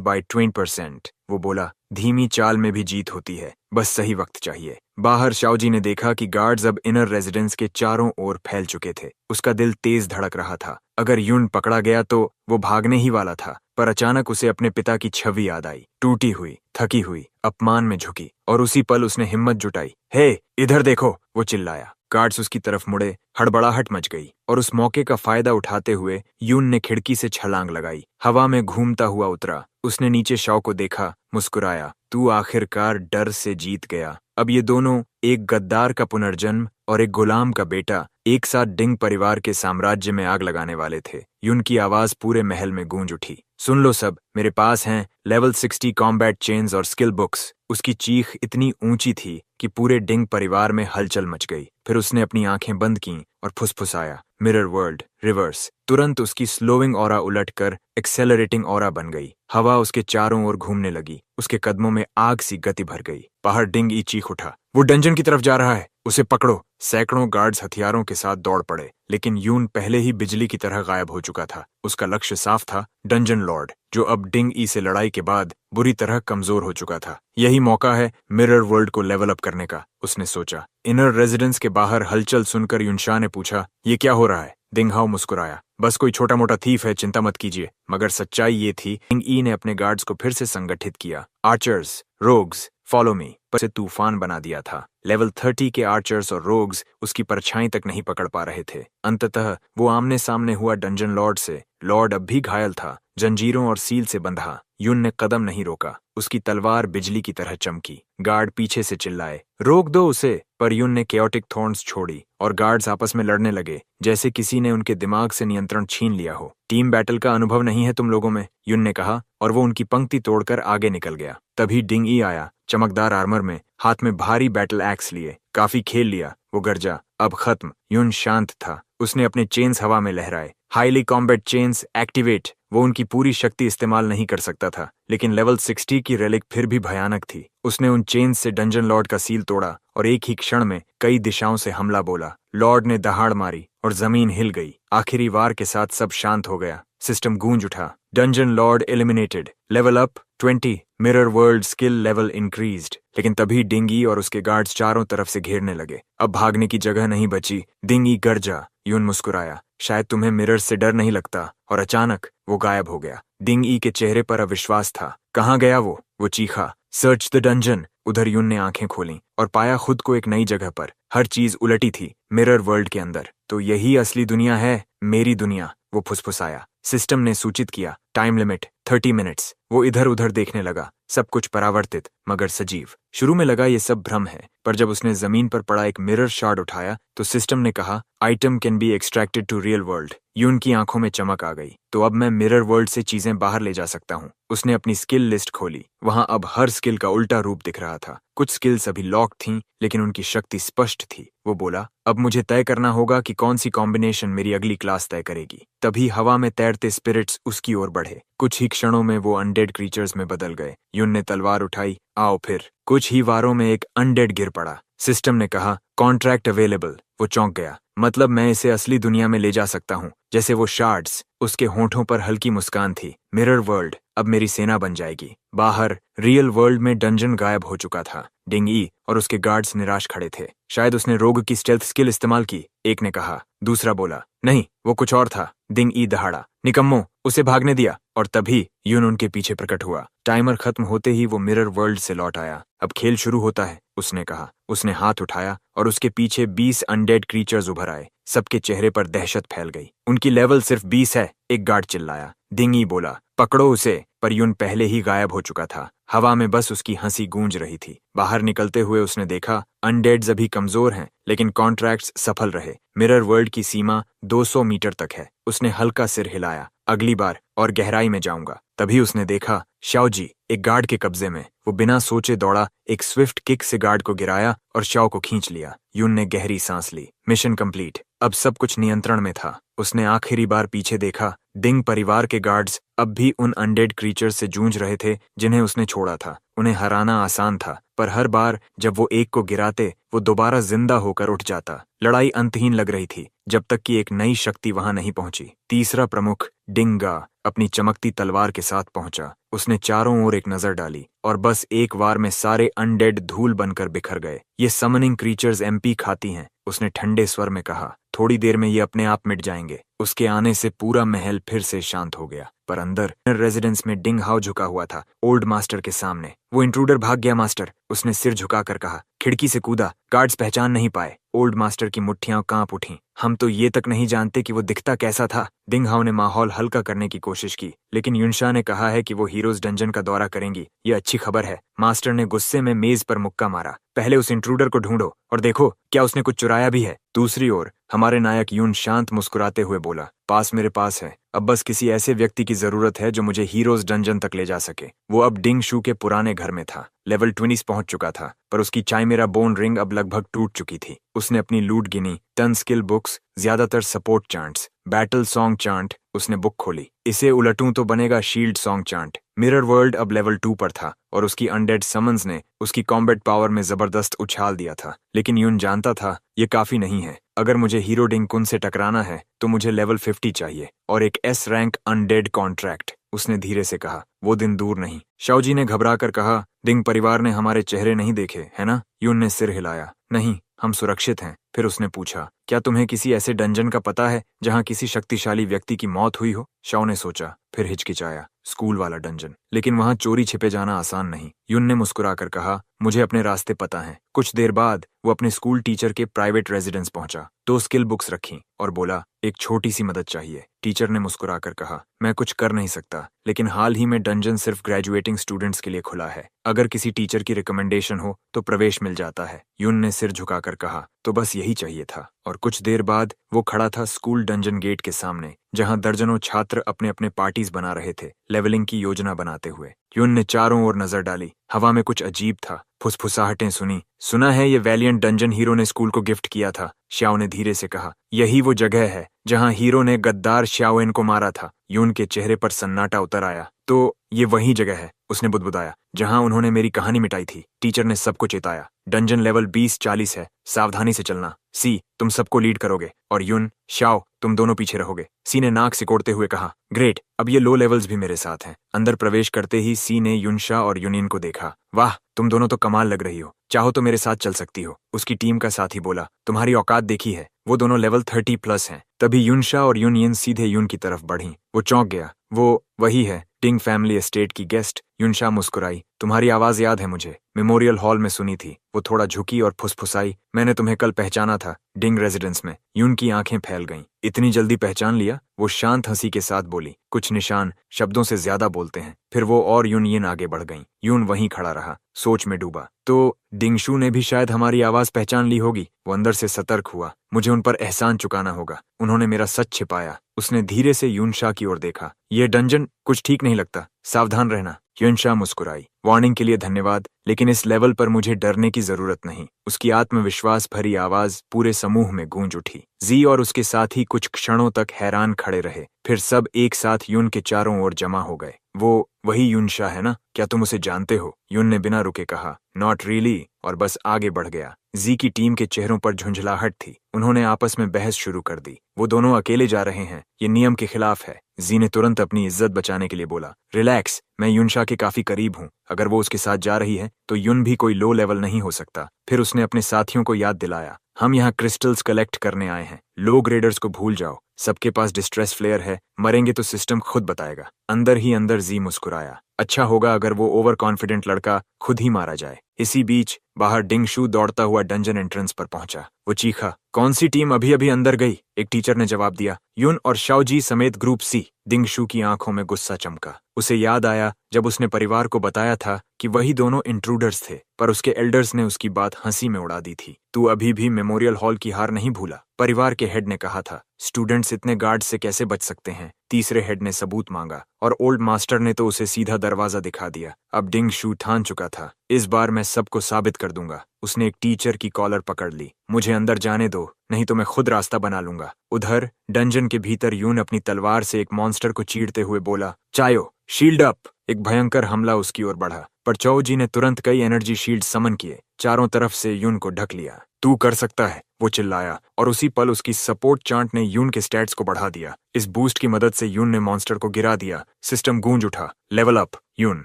by 20%। वो बोला, धीमी चाल में भी जीत होती है, बस सही वक्त चाहिए। बाहर शाओजी ने देखा कि गार्ड्स अब इनर रेजिडेंस के चारों ओर फैल चुके थे। उसका दिल तेज धड़क रहा था। अगर युन पकड़ा गया तो वो भागने ही वाला था, पर अचानक उसे अपने पिता की छवि याद आई। टूटी हुई, थकी हुई, अपमान में झुकी, और उसी पल उसने हिम्मत जुटाई। हे, इधर देखो, वो चिल्लाया। गार्ड्स उसकी तरफ मुड़े। हड़बड़ाहट मच गई, और उस मौके का फायदा उठाते हुए यून ने खिड़की से छलांग लगाई। हवा में घूमता हुआ उतरा। उसने नीचे शॉ को देखा, मुस्कुराया। तू आखिरकार डर से जीत गया। अब ये दोनों, एक गद्दार का पुनर्जन्म और एक गुलाम का बेटा, एक साथ डिंग परिवार के साम्राज्य में आग लगाने वाले थे। युन की आवाज पूरे महल में गूंज उठी। सुन लो सब, मेरे पास हैं लेवल 60 कॉम्बैट चेन्स और स्किल बुक्स। उसकी चीख इतनी ऊंची थी कि पूरे डिंग परिवार में हलचल मच गई। फिर उसने अपनी आंखें बंद कीं और फुसफुसाया, मिरर वर्ल्ड रिवर्स। तुरंत उसकी स्लोइंग ऑरा उलटकर एक्सेलरेटिंग ऑरा बन गई। हवा उसके चारों ओर घूमने लगी। उसके कदमों में आग सी गति भर गई। बाहर डिंग ई चीख उठा, वो डंजन की तरफ जा रहा है, उसे पकड़ो। सैकड़ों गार्ड्स हथियारों के साथ दौड़ पड़े, लेकिन यून पहले ही बिजली की तरह गायब हो चुका था। उसका लक्ष्य साफ था, डंजन लॉर्ड, जो अब डिंग ई से लड़ाई के बाद बुरी तरह कमजोर हो चुका था। यही मौका है मिरर वर्ल्ड को लेवल अप करने का, उसने सोचा। इनर रेजिडेंस के बाहर हलचल सुनकर युनशाह ने पूछा, ये क्या हो रहा है? दिंग हाओ मुस्कुराया, बस कोई छोटा मोटा थीफ है, चिंता मत कीजिए। मगर सच्चाई ये थी, डिंग ई ने अपने गार्ड्स को फिर से संगठित किया। आर्चर्स, रोग्स, फॉलो मी, पर से तूफान बना दिया था। लेवल 30 के आर्चर्स और रोग्स उसकी परछाई तक नहीं पकड़ पा रहे थे। अंततः वो आमने सामने हुआ डंजन लॉर्ड से। लॉर्ड अब भी घायल था, जंजीरों और सील से बंधा। युन ने कदम नहीं रोका। उसकी तलवार बिजली की तरह चमकी। गार्ड पीछे से चिल्लाए, रोक दो उसे। पर युन ने केओटिक थॉर्न्स छोड़ी और गार्ड्स आपस में लड़ने लगे, जैसे किसी ने उनके दिमाग से नियंत्रण छीन लिया हो। टीम बैटल का अनुभव नहीं है तुम लोगों में, युन ने कहा, और वो उनकी पंक्ति तोड़कर आगे निकल गया। तभी डिंग ई आया, चमकदार आर्मर में, हाथ में भारी बैटल एक्स लिए। काफी खेल लिया, वो गरजा। अब खत्म। युन शांत था। उसने अपने चेन्स हवा में लहराए। Highly combat chains activate. वो उनकी पूरी शक्ति इस्तेमाल नहीं कर सकता था, लेकिन लेवल 60 की रेलिक फिर भी भयानक थी। उसने उन चेन्स से डंजन लॉर्ड का सील तोड़ा और एक ही क्षण में कई दिशाओं से हमला बोला। लॉर्ड ने दहाड़ मारी और जमीन हिल गई। आखिरी वार के साथ सब शांत हो गया। सिस्टम गूंज उठा। Dungeon Lord eliminated, level up 20, mirror world skill level increased. लेकिन तभी डिंगी और उसके गार्ड्स चारों तरफ से घेरने लगे। अब भागने की जगह नहीं बची। डिंगी गरजा। यून मुस्कुराया, शायद तुम्हें मिरर से डर नहीं लगता। और अचानक वो गायब हो गया। डिंग ई के चेहरे पर अविश्वास था। कहाँ गया वो? वो चीखा, सर्च द डंजन। उधर यून ने आंखें खोलीं और पाया खुद को एक नई जगह पर। हर चीज उलटी थी, मिरर वर्ल्ड के अंदर। तो यही असली दुनिया है, मेरी दुनिया, वो फुसफुसाया। सिस्टम ने सूचित किया, टाइम लिमिट 30 मिनट्स। वो इधर उधर देखने लगा। सब कुछ परावर्तित मगर सजीव। शुरू में लगा ये सब भ्रम है, पर जब उसने जमीन पर पड़ा एक मिरर शार्ड उठाया तो सिस्टम ने कहा, item can be extracted to real world. Yoon की आंखों में चमक आ गई। तो अब मैं मिरर वर्ल्ड से चीजें बाहर ले जा सकता हूँ। उसने अपनी स्किल लिस्ट खोली। वहां अब हर स्किल का उल्टा रूप दिख रहा था। कुछ स्किल्स अभी लॉक थीं, लेकिन उनकी शक्ति स्पष्ट थी। वो बोला, अब मुझे तय करना होगा कि कौन सी कॉम्बिनेशन मेरी अगली क्लास तय करेगी। तभी हवा में तैरते स्पिरिट्स उसकी ओर बढ़े। कुछ ही क्षणों में वो अनडेड क्रीचर्स में बदल गए। यून ने तलवार उठाई, आओ फिर। कुछ ही वारों में एक अनडेड गिर पड़ा। सिस्टम ने कहा, कॉन्ट्रैक्ट अवेलेबल। वो चौंक गया। मतलब मैं इसे असली दुनिया में ले जा सकता हूँ, जैसे वो शार्ड्स। उसके होंठों पर हल्की मुस्कान थी। मिरर वर्ल्ड अब मेरी सेना बन जाएगी। बाहर रियल वर्ल्ड में डंजन गायब हो चुका था। डिंग ई और उसके गार्ड्स निराश खड़े थे। शायद उसने रोग की स्टेल्थ स्किल इस्तेमाल की, एक ने कहा। दूसरा बोला, नहीं, वो कुछ और था। डिंग ई दहाड़ा, निकम्मो, उसे भागने दिया। और तभी यून उनके पीछे प्रकट हुआ। टाइमर खत्म होते ही वो मिरर वर्ल्ड से लौट आया। अब खेल शुरू होता है, उसने कहा। उसने हाथ उठाया और उसके पीछे 20 अनडेड क्रीचर्स उभर आए। सबके चेहरे पर दहशत फैल गई। उनकी लेवल सिर्फ 20 है, एक गार्ड चिल्लाया। डिंगी बोला, पकड़ो उसे। पर यून पहले ही गायब हो चुका था। हवा में बस उसकी हंसी गूंज रही थी। बाहर निकलते हुए उसने देखा, अनडेड्स अभी कमजोर हैं, लेकिन कॉन्ट्रैक्ट्स सफल रहे। मिरर वर्ल्ड की सीमा 200 मीटर तक है। उसने हल्का सिर हिलाया। अगली बार और गहराई में जाऊंगा। तभी उसने देखा शाओजी एक गार्ड के कब्जे में। वो बिना सोचे दौड़ा, एक स्विफ्ट किक से गार्ड को गिराया और शाओ को खींच लिया। यून ने गहरी सांस ली। Mission complete. अब सब कुछ नियंत्रण में था। उसने आखिरी बार पीछे देखा। डिंग परिवार के गार्ड्स अब भी उन अनडेड क्रीचर्स से जूझ रहे थे जिन्हें उसने छोड़ा था। उन्हें हराना आसान था, पर हर बार जब वो एक को गिराते, वो दोबारा जिंदा होकर उठ जाता। लड़ाई अंतहीन लग रही थी, जब तक कि एक नई शक्ति वहां नहीं पहुंची। तीसरा प्रमुख डिंगा अपनी चमकती तलवार के साथ पहुंचा। उसने चारों ओर एक नजर डाली और बस एक वार में सारे अनडेड धूल बनकर बिखर गए। ये समनिंग क्रीचर्स एमपी खाती हैं, उसने ठंडे स्वर में कहा। थोड़ी देर में ये अपने आप मिट जाएंगे। उसके आने से पूरा महल फिर से शांत हो गया, पर अंदर रेजिडेंस में डिंग हाउ झुका हुआ था, ओल्ड मास्टर के सामने। वो इंट्रूडर भाग गया मास्टर, उसने सिर झुकाकर कहा। खिड़की से कूदा, गार्ड्स पहचान नहीं पाए। ओल्ड मास्टर की मुट्ठियां कांप उठीं। हम तो ये तक नहीं जानते कि वो दिखता कैसा था। डिंग हाउ ने माहौल हल्का करने की कोशिश की, लेकिन युनशा ने कहा है कि वो हीरोज डंजन का दौरा करेंगी। ये अच्छी खबर है। मास्टर ने गुस्से में मेज पर मुक्का मारा। पहले उस इंट्रूडर को ढूंढो और देखो क्या उसने कुछ चुराया भी है। दूसरी ओर हमारे नायक यून शांत मुस्कुराते हुए बोला, पास मेरे पास है। अब बस किसी ऐसे व्यक्ति की जरूरत है जो मुझे हीरोज डंजन तक ले जा सके। वो अब डिंग शू के पुराने घर में था। लेवल 20 पहुंच चुका था, पर उसकी चाइमेरा बोन रिंग अब लगभग टूट चुकी थी। उसने अपनी लूट गिनी, 10 स्किल बुक्स, ज्यादातर support chants, battle song chant. उसने बुक खोली। इसे उलटूं तो बनेगा shield song chant. Mirror world अब लेवल 2 पर था और उसकी अनडेड समन्स ने उसकी कॉम्बैट पावर में जबरदस्त उछाल दिया था। लेकिन यून जानता था ये काफी नहीं है। अगर मुझे हीरो डिंग कुन से टकराना है तो मुझे लेवल 50 चाहिए और एक एस रैंक अनडेड कॉन्ट्रैक्ट। उसने धीरे से कहा। वो दिन दूर नहीं। शाओजी ने घबराकर कहा, डिंग परिवार ने हमारे चेहरे नहीं देखे, है ना? यून ने सिर हिलाया। नहीं, हम सुरक्षित हैं। फिर उसने पूछा, क्या तुम्हें किसी ऐसे डंजन का पता है जहां किसी शक्तिशाली व्यक्ति की मौत हुई हो? शाओ ने सोचा, फिर हिचकिचाया। स्कूल वाला डंजन, लेकिन वहां चोरी छिपे जाना आसान नहीं। यून ने मुस्कुराकर कहा, मुझे अपने रास्ते पता है। कुछ देर बाद वो अपने स्कूल टीचर के प्राइवेट रेजिडेंस पहुंचा। 2 स्किल बुक्स रखी और बोला, एक छोटी सी मदद चाहिए। टीचर ने मुस्कुराकर कहा, मैं कुछ कर नहीं सकता, लेकिन हाल ही में डंजन सिर्फ ग्रेजुएटिंग स्टूडेंट्स के लिए खुला है। अगर किसी टीचर की रिकमेंडेशन हो तो प्रवेश मिल जाता है। यून ने सिर झुकाकर कहा, तो बस यही चाहिए था। और कुछ देर बाद वो खड़ा था स्कूल डंजन गेट के सामने, जहां दर्जनों छात्र अपने अपने पार्टीज बना रहे थे, लेवलिंग की योजना बनाते हुए। यून ने चारों ओर नजर डाली। हवा में कुछ अजीब था। फुसफुसाहटें सुनी। सुना है ये वैलियंट डंजन हीरो ने स्कूल को गिफ्ट किया था। श्याओ ने धीरे से कहा, यही वो जगह है जहां हीरो ने गद्दार श्याओएन को मारा था। यून के चेहरे पर सन्नाटा उतर आया। तो ये वही जगह है, उसने बुदबुदाया, जहां उन्होंने मेरी कहानी मिटाई थी। टीचर ने सबको चेताया, डंजन लेवल 20-40 है, सावधानी से चलना। सी, तुम सबको लीड करोगे और यून, शाओ, तुम दोनों पीछे रहोगे। सी ने नाक सिकोड़ते हुए कहा, ग्रेट, अब ये लो लेवल्स भी मेरे साथ हैं। अंदर प्रवेश करते ही सी ने युनशा और यूनियन को देखा। वाह, तुम दोनों तो कमाल लग रही हो, चाहो तो मेरे साथ चल सकती हो। उसकी टीम का साथी बोला, तुम्हारी औकात देखी है। वो दोनों लेवल 30+ हैं। तभी युनशा और यूनियन सीधे यून की तरफ बढ़ी। वो चौंक गया। वो वही है, डिंग फैमिली एस्टेट की गेस्ट। युनशा मुस्कुराई, तुम्हारी आवाज याद है मुझे, मेमोरियल हॉल में सुनी थी। वो थोड़ा झुकी और फुसफुसाई, मैंने तुम्हें कल पहचाना था, डिंग रेजिडेंस में। यून की आंखें फैल गईं। इतनी जल्दी पहचान लिया? वो शांत हंसी के साथ बोली, कुछ निशान शब्दों से ज्यादा बोलते हैं। फिर वो और यूनियन आगे बढ़ गईं। यून वहीं खड़ा रहा, सोच में डूबा। तो डिंगशू ने भी शायद हमारी आवाज पहचान ली होगी। वो अंदर से सतर्क हुआ, मुझे उन पर एहसान चुकाना होगा। उन्होंने मेरा सच छिपाया। उसने धीरे से युनशा की ओर देखा। ये डंजन कुछ ठीक नहीं लगता, सावधान रहना। युनशा मुस्कुराई, वार्निंग के लिए धन्यवाद, लेकिन इस लेवल पर मुझे डरने की जरूरत नहीं। उसकी आत्मविश्वास भरी आवाज पूरे समूह में गूंज उठी। जी और उसके साथी कुछ क्षणों तक हैरान खड़े रहे, फिर सब एक साथ यून के चारों ओर जमा हो गए। वो वही युनशा है ना? क्या तुम उसे जानते हो? यून ने बिना रुके कहा, नॉट रियली, और बस आगे बढ़ गया। जी की टीम के चेहरों पर झुंझलाहट थी। उन्होंने आपस में बहस शुरू कर दी। वो दोनों अकेले जा रहे हैं, ये नियम के खिलाफ है। जी ने तुरंत अपनी इज्जत बचाने के लिए बोला, रिलैक्स, मैं युनशा के काफी करीब हूँ। अगर वो उसके साथ जा रही है तो युन भी कोई लो लेवल नहीं हो सकता। फिर उसने अपने साथियों को याद दिलाया, हम यहाँ क्रिस्टल्स कलेक्ट करने आए हैं। लो ग्रेडर्स को भूल जाओ, सबके पास डिस्ट्रेस फ्लेयर है, मरेंगे तो सिस्टम खुद बताएगा। अंदर ही अंदर जी मुस्कुराया, अच्छा होगा अगर वो ओवर कॉन्फिडेंट लड़का खुद ही मारा जाए। इसी बीच बाहर डिंगशू दौड़ता हुआ डंजन एंट्रेंस पर पहुंचा। वो चीखा, कौन सी टीम अभी अभी अंदर गई? एक टीचर ने जवाब दिया, यून और शाओजी समेत ग्रुप सी। डिंगशू की आंखों में गुस्सा चमका। उसे याद आया जब उसने परिवार को बताया था कि वही दोनों इंट्रूडर्स थे, पर उसके एल्डर्स ने उसकी बात हंसी में उड़ा दी थी। तू अभी भी मेमोरियल हॉल की हार नहीं भूला? परिवार के हेड ने कहा था। स्टूडेंट्स इतने गार्ड से कैसे बच सकते हैं? तीसरे हेड ने सबूत मांगा और ओल्ड मास्टर ने तो उसे सीधा दरवाजा दिखा दिया। अब डिंग शू ठान चुका था, इस बार मैं सबको साबित कर दूंगा। उसने एक टीचर की कॉलर पकड़ ली। मुझे अंदर जाने दो, नहीं तो मैं खुद रास्ता बना लूंगा। उधर डंजन के भीतर यून अपनी तलवार से एक मॉन्स्टर को चीरते हुए बोला, चायो, शील्ड अप। एक भयंकर हमला उसकी ओर बढ़ा, पर चौ जी ने तुरंत कई एनर्जी शील्ड समन किए, चारों तरफ से यून को ढक लिया। तू कर सकता है, वो चिल्लाया, और उसी पल उसकी सपोर्ट चांट ने यून के स्टैट्स को बढ़ा दिया। इस बूस्ट की मदद से यून ने मॉन्स्टर को गिरा दिया। सिस्टम गूंज उठा। लेवल अप यून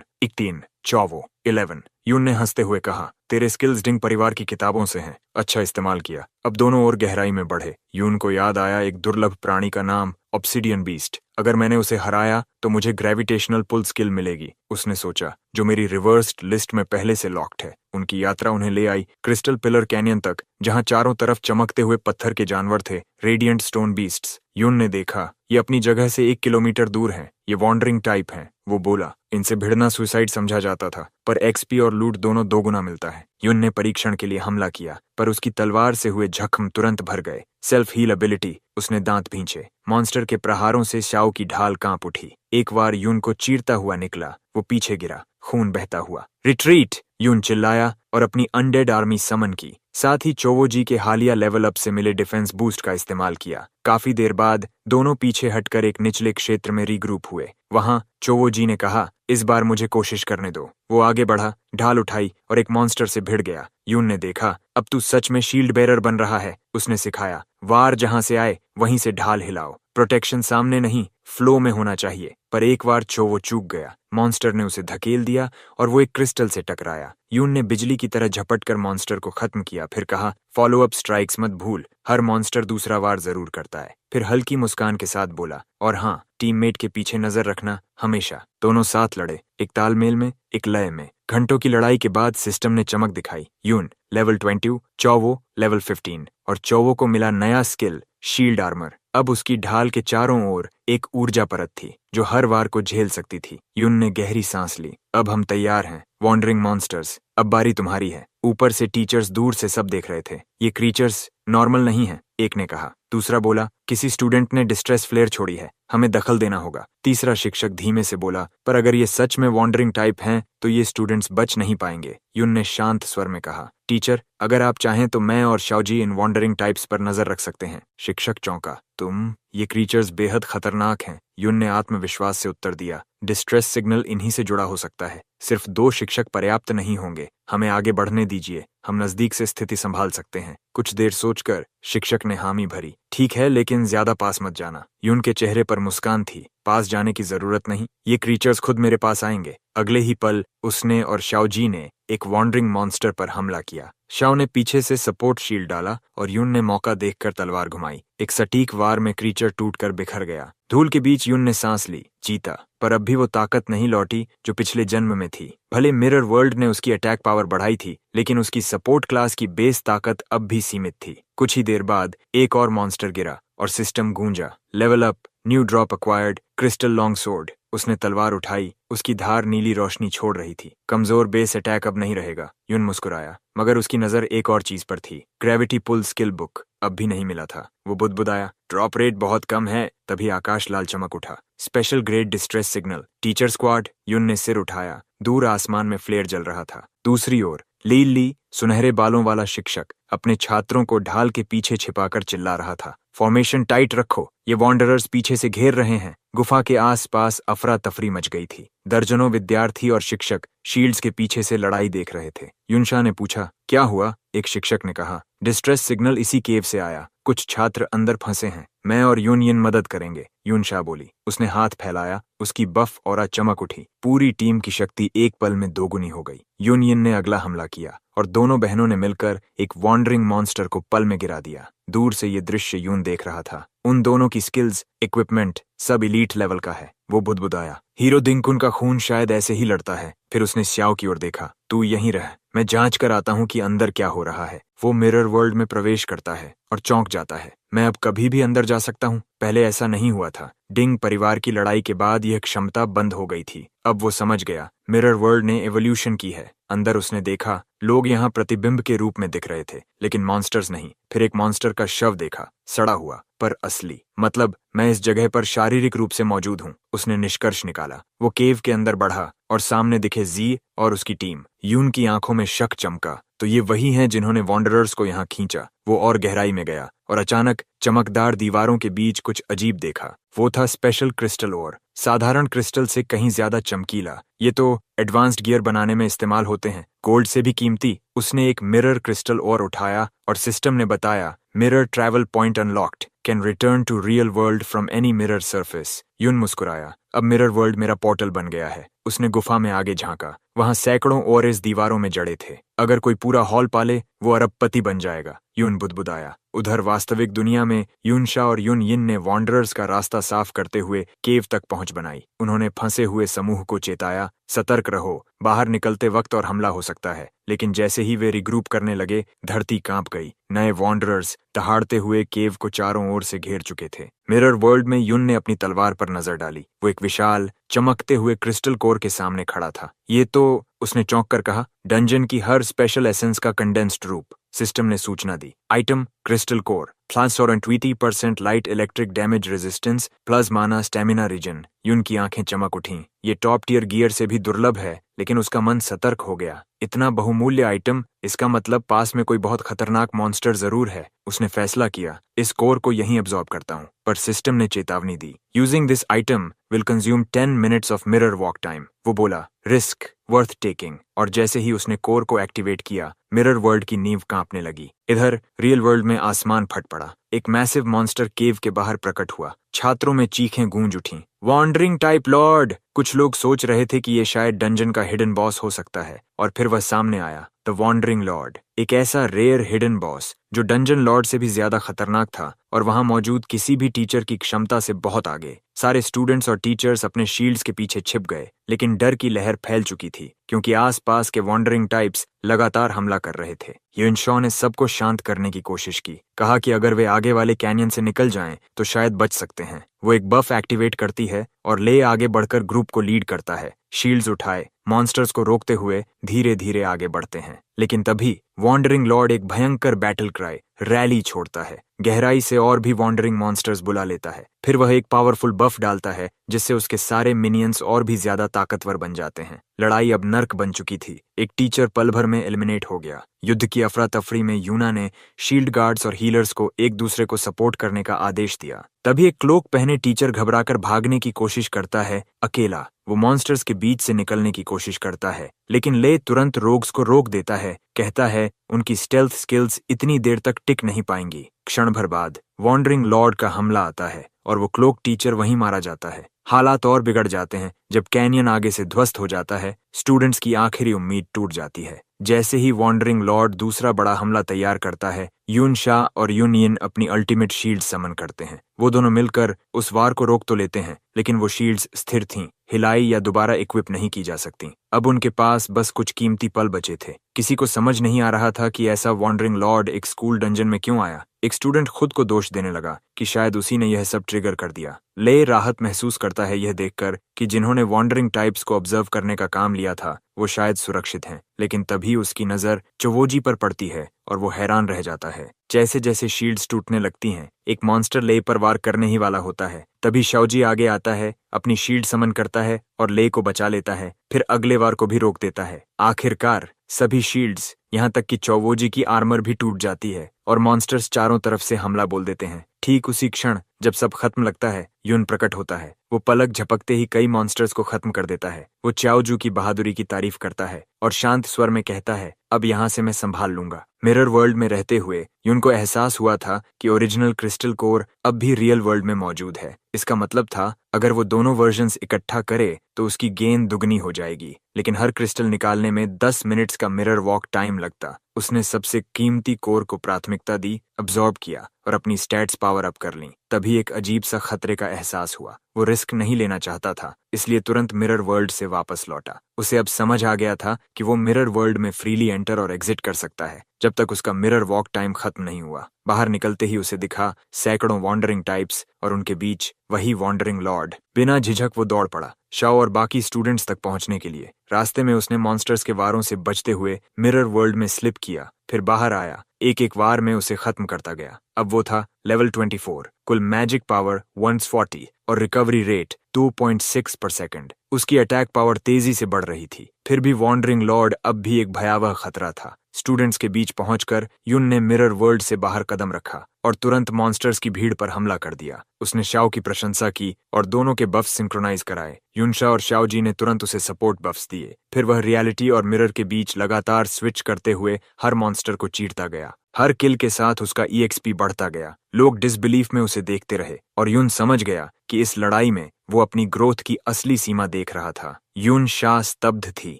13, चौवो 11। यून ने हंसते हुए कहा, तेरे स्किल्स डिंग परिवार की किताबों से हैं, अच्छा इस्तेमाल किया। अब दोनों और गहराई में बढ़े। यून को याद आया एक दुर्लभ प्राणी का नाम, ऑब्सिडियन बीस्ट। अगर मैंने उसे हराया तो मुझे ग्रेविटेशनल पुल स्किल मिलेगी, उसने सोचा, जो मेरी रिवर्स्ड लिस्ट में पहले से लॉक्ड है। उनकी यात्रा उन्हें ले आई क्रिस्टल पिलर कैनियन तक, जहां चारों तरफ चमकते हुए पत्थर के जानवर थे, रेडिएंट स्टोन बीस्ट्स। यून ने देखा, ये अपनी जगह से 1 किलोमीटर दूर हैं, ये वॉन्डरिंग टाइप हैं। वो बोला, इनसे भिड़ना सुसाइड समझा जाता था, पर एक्सपी और लूट दोनों दोगुना मिलता है। यून ने परीक्षण के लिए हमला किया, पर उसकी तलवार से हुए जख्म तुरंत भर गए। सेल्फ हील एबिलिटी, उसने दांत भींचे। मॉन्स्टर के प्रहारों से शाओ की ढाल कांप उठी। एक बार यून को चीरता हुआ निकला, वो पीछे गिरा, खून बहता हुआ। रिट्रीट, यून चिल्लाया और अपनी अनडेड आर्मी समन की। साथ ही चोवो जी के हालिया लेवल अप से मिले डिफेंस बूस्ट का इस्तेमाल किया। काफी देर बाद दोनों पीछे हटकर एक निचले क्षेत्र में रीग्रुप हुए। वहां चोवो जी ने कहा, इस बार मुझे कोशिश करने दो। वो आगे बढ़ा, ढाल उठाई और एक मॉन्स्टर से भिड़ गया। यून ने देखा, अब तू सच में शील्ड बेरर बन रहा है, उसने सिखाया। वार जहां से आए वहीं से ढाल हिलाओ, प्रोटेक्शन सामने नहीं, फ्लो में होना चाहिए। पर एक बार चोवो चूक गया, मॉन्स्टर ने उसे धकेल दिया और वो एक क्रिस्टल से टकराया। यून ने बिजली की तरह झपट कर मॉन्स्टर को खत्म किया, फिर कहा, फॉलो अप स्ट्राइक्स मत भूल, हर मॉन्स्टर दूसरा वार जरूर करता है। फिर हल्की मुस्कान के साथ बोला, और हाँ, टीममेट के पीछे नजर रखना हमेशा। दोनों साथ लड़े, एक तालमेल में, एक लय में। घंटों की लड़ाई के बाद सिस्टम ने चमक दिखाई। यून लेवल 20, चौवो लेवल 15, और चौवो को मिला नया स्किल, शील्ड आर्मर। अब उसकी ढाल के चारों ओर एक ऊर्जा परत थी, जो हर वार को झेल सकती थी। यून ने गहरी सांस ली। अब हम तैयार हैं, वॉन्डरिंग मॉन्स्टर्स, अब बारी तुम्हारी है। ऊपर से टीचर्स दूर से सब देख रहे थे। ये क्रीचर्स नॉर्मल नहीं है, एक ने कहा। दूसरा बोला, किसी स्टूडेंट ने डिस्ट्रेस फ्लेयर छोड़ी है, हमें दखल देना होगा। तीसरा शिक्षक धीमे से बोला, पर अगर ये सच में वॉन्डरिंग टाइप हैं, तो ये स्टूडेंट्स बच नहीं पाएंगे। यून ने शांत स्वर में कहा, टीचर, अगर आप चाहें तो मैं और शाओजी इन वॉन्डरिंग टाइप्स पर नजर रख सकते हैं। शिक्षक चौंका, तुम? ये क्रीचर्स बेहद खतरनाक हैं। यून ने आत्मविश्वास से उत्तर दिया, डिस्ट्रेस सिग्नल इन्हीं से जुड़ा हो सकता है। सिर्फ 2 शिक्षक पर्याप्त नहीं होंगे, हमें आगे बढ़ने दीजिए, हम नजदीक से स्थिति संभाल सकते हैं। कुछ देर सोचकर शिक्षक ने हामी भरी, ठीक है, लेकिन ज्यादा पास मत जाना। यून के चेहरे पर मुस्कान थी, पास जाने की जरूरत नहीं, ये क्रीचर्स खुद मेरे पास आएंगे। अगले ही पल उसने और शाओजी ने एक वॉन्डरिंग मॉन्स्टर पर हमला किया। शाओ ने पीछे से सपोर्ट शील्ड डाला और यून ने मौका देखकर तलवार घुमाई। एक सटीक वार में क्रीचर टूटकर बिखर गया। धूल के बीच यून ने सांस ली, जीता, पर अब भी वो ताकत नहीं लौटी जो पिछले जन्म में थी। भले मिरर वर्ल्ड ने उसकी अटैक पावर बढ़ाई थी, लेकिन उसकी सपोर्ट क्लास की बेस ताकत अब भी सीमित थी। कुछ ही देर बाद एक और मॉन्स्टर गिरा और सिस्टम गूंजा, level up, new drop acquired, crystal long sword. उसने तलवार उठाई, उसकी धार नीली रोशनी छोड़ रही थी। कमजोर बेस अटैक अब नहीं रहेगा। यून मुस्कुराया, मगर उसकी नजर एक और चीज पर थी, ग्रेविटी पुल स्किल बुक अब भी नहीं मिला था। वो बुदबुदाया, ड्रॉप रेट बहुत कम है। तभी आकाश लाल चमक उठा, special grade distress signal, teacher squad. Yoon ने सिर उठाया, दूर आसमान में फ्लेयर जल रहा था। दूसरी ओर ली सुनहरे बालों वाला शिक्षक अपने छात्रों को ढाल के पीछे छिपाकर चिल्ला रहा था, फॉर्मेशन टाइट रखो, ये वॉन्डरर्स पीछे से घेर रहे हैं। गुफा के आसपास अफरा तफरी मच गई थी। दर्जनों विद्यार्थी और शिक्षक शील्ड्स के पीछे से लड़ाई देख रहे थे। यूनशा ने पूछा, क्या हुआ? एक शिक्षक ने कहा, डिस्ट्रेस सिग्नल इसी केव से आया, कुछ छात्र अंदर फंसे हैं, मैं और यूनियन मदद करेंगे। यूनशा बोली। उसने हाथ फैलाया, उसकी बफ और चमक उठी। पूरी टीम की शक्ति एक पल में दोगुनी हो गई। यूनियन ने अगला हमला किया और दोनों बहनों ने मिलकर एक वॉन्डरिंग मॉन्स्टर को पल में गिरा दिया। दूर से ये दृश्य यून देख रहा था। उन दोनों की स्किल्स, इक्विपमेंट सब इलीट लेवल का है। वो बुदबुदाया, हीरो दिंकुन का खून शायद ऐसे ही लड़ता है। फिर उसने स्याओ की ओर देखा, तू यहीं रह, मैं जांच कर आता हूं कि अंदर क्या हो रहा है। वो मिरर वर्ल्ड में प्रवेश करता है और चौंक जाता है। मैं अब कभी भी अंदर जा सकता हूं? पहले ऐसा नहीं हुआ था। डिंग परिवार की लड़ाई के बाद यह क्षमता बंद हो गई थी। अब वो समझ गया, मिरर वर्ल्ड ने एवोल्यूशन की है। अंदर उसने देखा, लोग यहाँ प्रतिबिंब के रूप में दिख रहे थे, लेकिन मॉन्स्टर्स नहीं। फिर एक मॉन्स्टर का शव देखा, सड़ा हुआ पर असली। मतलब मैं इस जगह पर शारीरिक रूप से मौजूद हूँ, उसने निष्कर्ष निकाला। वो केव के अंदर बढ़ा और सामने दिखे जी और उसकी टीम। यून की आंखों में शक चमका, तो ये वही हैं जिन्होंने वॉन्डरर्स को यहाँ खींचा। वो और गहराई में गया और अचानक चमकदार दीवारों के बीच कुछ अजीब देखा। वो था स्पेशल क्रिस्टल ओर, साधारण क्रिस्टल से कहीं ज्यादा चमकीला। ये तो एडवांस्ड गियर बनाने में इस्तेमाल होते हैं, गोल्ड से भी कीमती। उसने एक मिरर क्रिस्टल ओर उठाया और सिस्टम ने बताया, mirror travel point unlocked, can return to real world from any mirror surface. Yoon मुस्कुराया, अब मिरर वर्ल्ड मेरा पोर्टल बन गया है। उसने गुफा में आगे झांका, वहां सैकड़ों ओरेस दीवारों में जड़े थे। अगर कोई पूरा हॉल पाले, वो अरबपति बन जाएगा। यून बुदबुदाया। उधर वास्तविक दुनिया में यूनशा और यून यिन ने वॉन्डरर्स का रास्ता साफ करते हुए केव तक पहुंच बनाई। उन्होंने फंसे हुए समूह को चेताया, सतर्क रहो, बाहर निकलते वक्त और हमला हो सकता है। लेकिन जैसे ही वे रिग्रुप करने लगे, धरती कांप गई। नए वॉन्डरर्स दहाड़ते हुए केव को चारों ओर से घेर चुके थे। मिरर वर्ल्ड में यून ने अपनी तलवार पर नजर डाली। वो एक विशाल चमकते हुए क्रिस्टल कोर के सामने खड़ा था। ये तो, उसने चौंक कर कहा, डंजन की हर स्पेशल एसेंस का कंडेंस्ड रूप। सिस्टम ने सूचना दी, आइटम क्रिस्टल कोर, प्लस और 20% light electric damage resistance, plus माना स्टेमिना रीजन। यून की आंखें चमक उठीं। ये टॉप टियर गियर से भी दुर्लभ है, लेकिन उसका मन सतर्क हो गया। इतना बहुमूल्य आइटम, इसका मतलब पास में कोई बहुत खतरनाक मॉन्स्टर जरूर है। उसने फैसला किया, इस कोर को यहीं अब्सॉर्ब करता हूँ। पर सिस्टम ने चेतावनी दी, using this item will consume 10 minutes of mirror walk time. वो बोला, रिस्क वर्थ टेकिंग। और जैसे ही उसने कोर को एक्टिवेट किया, मिरर वर्ल्ड की नींव कांपने लगी। इधर रियल वर्ल्ड में आसमान फट पड़ा। एक मैसिव मॉन्स्टर केव के बाहर प्रकट हुआ। छात्रों में चीखें गूंज उठीं, वॉन्डरिंग टाइप लॉर्ड। कुछ लोग सोच रहे थे कि ये शायद डंजन का हिडन बॉस हो सकता है, और फिर वह सामने आया, द वॉन्डरिंग लॉर्ड। एक ऐसा रेयर हिडन बॉस जो डंजन लॉर्ड से भी ज्यादा खतरनाक था और वहां मौजूद किसी भी टीचर की क्षमता से बहुत आगे। सारे स्टूडेंट्स और टीचर्स अपने शील्ड्स के पीछे छिप गए, लेकिन डर की लहर फैल चुकी थी, क्योंकि आसपास के वॉन्डरिंग टाइप्स लगातार हमला कर रहे थे। यूनशॉ ने सबको शांत करने की कोशिश की, कहा कि अगर वे आगे वाले कैनियन से निकल जाएं तो शायद बच सकते हैं। वो एक बफ एक्टिवेट करती है और ले आगे बढ़कर ग्रुप को लीड करता है। शील्ड्स उठाए, मॉन्स्टर्स को रोकते हुए धीरे धीरे आगे बढ़ते हैं। लेकिन तभी वॉन्डरिंग लॉर्ड एक भयंकर बैटल क्राई, रैली छोड़ता है। गहराई से और भी वॉन्डरिंग मॉन्स्टर्स बुला लेता है। फिर वह एक पावरफुल बफ डालता है, जिससे उसके सारे मिनियंस और भी ज्यादा ताकतवर बन जाते हैं। लड़ाई अब नर्क बन चुकी थी। एक टीचर पल भर में एलिमिनेट हो गया। युद्ध की अफरा तफरी में यूना ने शील्ड गार्ड्स और हीलर्स को एक दूसरे को सपोर्ट करने का आदेश दिया। तभी एक क्लोक पहने टीचर घबराकर भागने की कोशिश करता है, अकेला। वो मॉन्स्टर्स के बीच से निकलने की कोशिश करता है, लेकिन ले तुरंत रोग्स को रोक देता है। कहता है, उनकी स्टेल्थ स्किल्स इतनी देर तक टिक नहीं पाएंगी। क्षण भर बाद वॉन्डरिंग लॉर्ड का हमला आता है और वो क्लोक टीचर वहीं मारा जाता है। हालात और बिगड़ जाते हैं जब कैनियन आगे से ध्वस्त हो जाता है। स्टूडेंट्स की आखिरी उम्मीद टूट जाती है। जैसे ही वॉन्डरिंग लॉर्ड दूसरा बड़ा हमला तैयार करता है, यूनशा और यून यिन अपनी अल्टीमेट शील्ड समन करते हैं। वो दोनों मिलकर उस वार को रोक तो लेते हैं, लेकिन वो शील्ड्स स्थिर थीं, हिलाई या दोबारा इक्विप नहीं की जा सकती। अब उनके पास बस कुछ कीमती पल बचे थे। किसी को समझ नहीं आ रहा था कि ऐसा वॉन्डरिंग लॉर्ड एक स्कूल डंजन में क्यों आया। एक स्टूडेंट खुद को दोष देने लगा कि शायद उसी ने यह सब ट्रिगर कर दिया। ले राहत महसूस करता है यह देखकर कि जिन्होंने वॉन्डरिंग टाइप्स को ऑब्जर्व करने का काम लिया था वो शायद सुरक्षित हैं। लेकिन तभी उसकी नजर चवोजी पर पड़ती है और वो हैरान रह जाता है। जैसे जैसे शील्ड्स टूटने लगती हैं, एक मॉन्स्टर ले पर वार करने ही वाला होता है। तभी शाओजी आगे आता है, अपनी शील्ड समन करता है और ले को बचा लेता है। फिर अगले वार को भी रोक देता है। आखिरकार सभी शील्ड्स, यहाँ तक कि चौवोजी की आर्मर भी टूट जाती है और मॉन्स्टर्स चारों तरफ से हमला बोल देते हैं। ठीक उसी क्षण जब सब खत्म लगता है, यून प्रकट होता है। वो पलक झपकते ही कई मॉन्स्टर्स को खत्म कर देता है। वो चाओजू की बहादुरी की तारीफ करता है और शांत स्वर में कहता है, अब यहाँ से मैं संभाल लूंगा। मिरर वर्ल्ड में रहते हुए यून को एहसास हुआ था कि ओरिजिनल क्रिस्टल कोर अब भी रियल वर्ल्ड में मौजूद है। इसका मतलब था, अगर वो दोनों वर्जन्स इकट्ठा करे तो उसकी गेंद दुगनी हो जाएगी। लेकिन हर क्रिस्टल निकालने में 10 मिनट्स का मिरर वॉक टाइम लगता। उसने सबसे कीमती कोर को प्राथमिकता दी, अब्जॉर्ब किया और अपनी स्टैट्स पावर अप कर लीं। तभी एक अजीब सा खतरे का एहसास हुआ। वो रिस्क नहीं लेना चाहता था, इसलिए तुरंत मिरर वर्ल्ड से वापस लौटा। उसे अब समझ आ गया था कि वो मिरर वर्ल्ड में फ्रीली एंटर और एग्जिट कर सकता है जब तक उसका मिरर वॉक टाइम खत्म नहीं हुआ। बाहर निकलते ही उसे दिखा सैकड़ों वॉन्डरिंग टाइप्स और उनके बीच वही वॉन्डरिंग लॉर्ड। बिना झिझक वो दौड़ पड़ा शाओ और बाकी स्टूडेंट्स तक पहुंचने के लिए। रास्ते में उसने मॉन्स्टर्स के वारों से बचते हुए मिरर वर्ल्ड में स्लिप किया, फिर बाहर आया। एक एक वार में उसे खत्म करता गया। अब वो था लेवल 24, कुल मैजिक पावर 140 और रिकवरी रेट 2.6 पर सेकंड। उसकी अटैक पावर तेजी से बढ़ रही थी। फिर भी वॉन्डरिंग लॉर्ड अब भी एक भयावह खतरा था। स्टूडेंट्स के बीच पहुंचकर युन ने मिरर वर्ल्ड से बाहर कदम रखा और तुरंत मॉन्स्टर्स की भीड़ पर हमला कर दिया। उसने शाओ की प्रशंसा की और दोनों के बफ्स सिंक्रोनाइज कराए। युनशा और शाओ जी ने तुरंत उसे सपोर्ट बफ्स दिए। फिर वह रियलिटी और मिरर के बीच लगातार स्विच करते हुए हर मॉन्स्टर को चीरता गया। हर किल के साथ उसका EXP बढ़ता गया। लोग डिसबिलीफ में उसे देखते रहे और युन समझ गया कि इस लड़ाई में वो अपनी ग्रोथ की असली सीमा देख रहा था। युनशा स्तब्ध थी।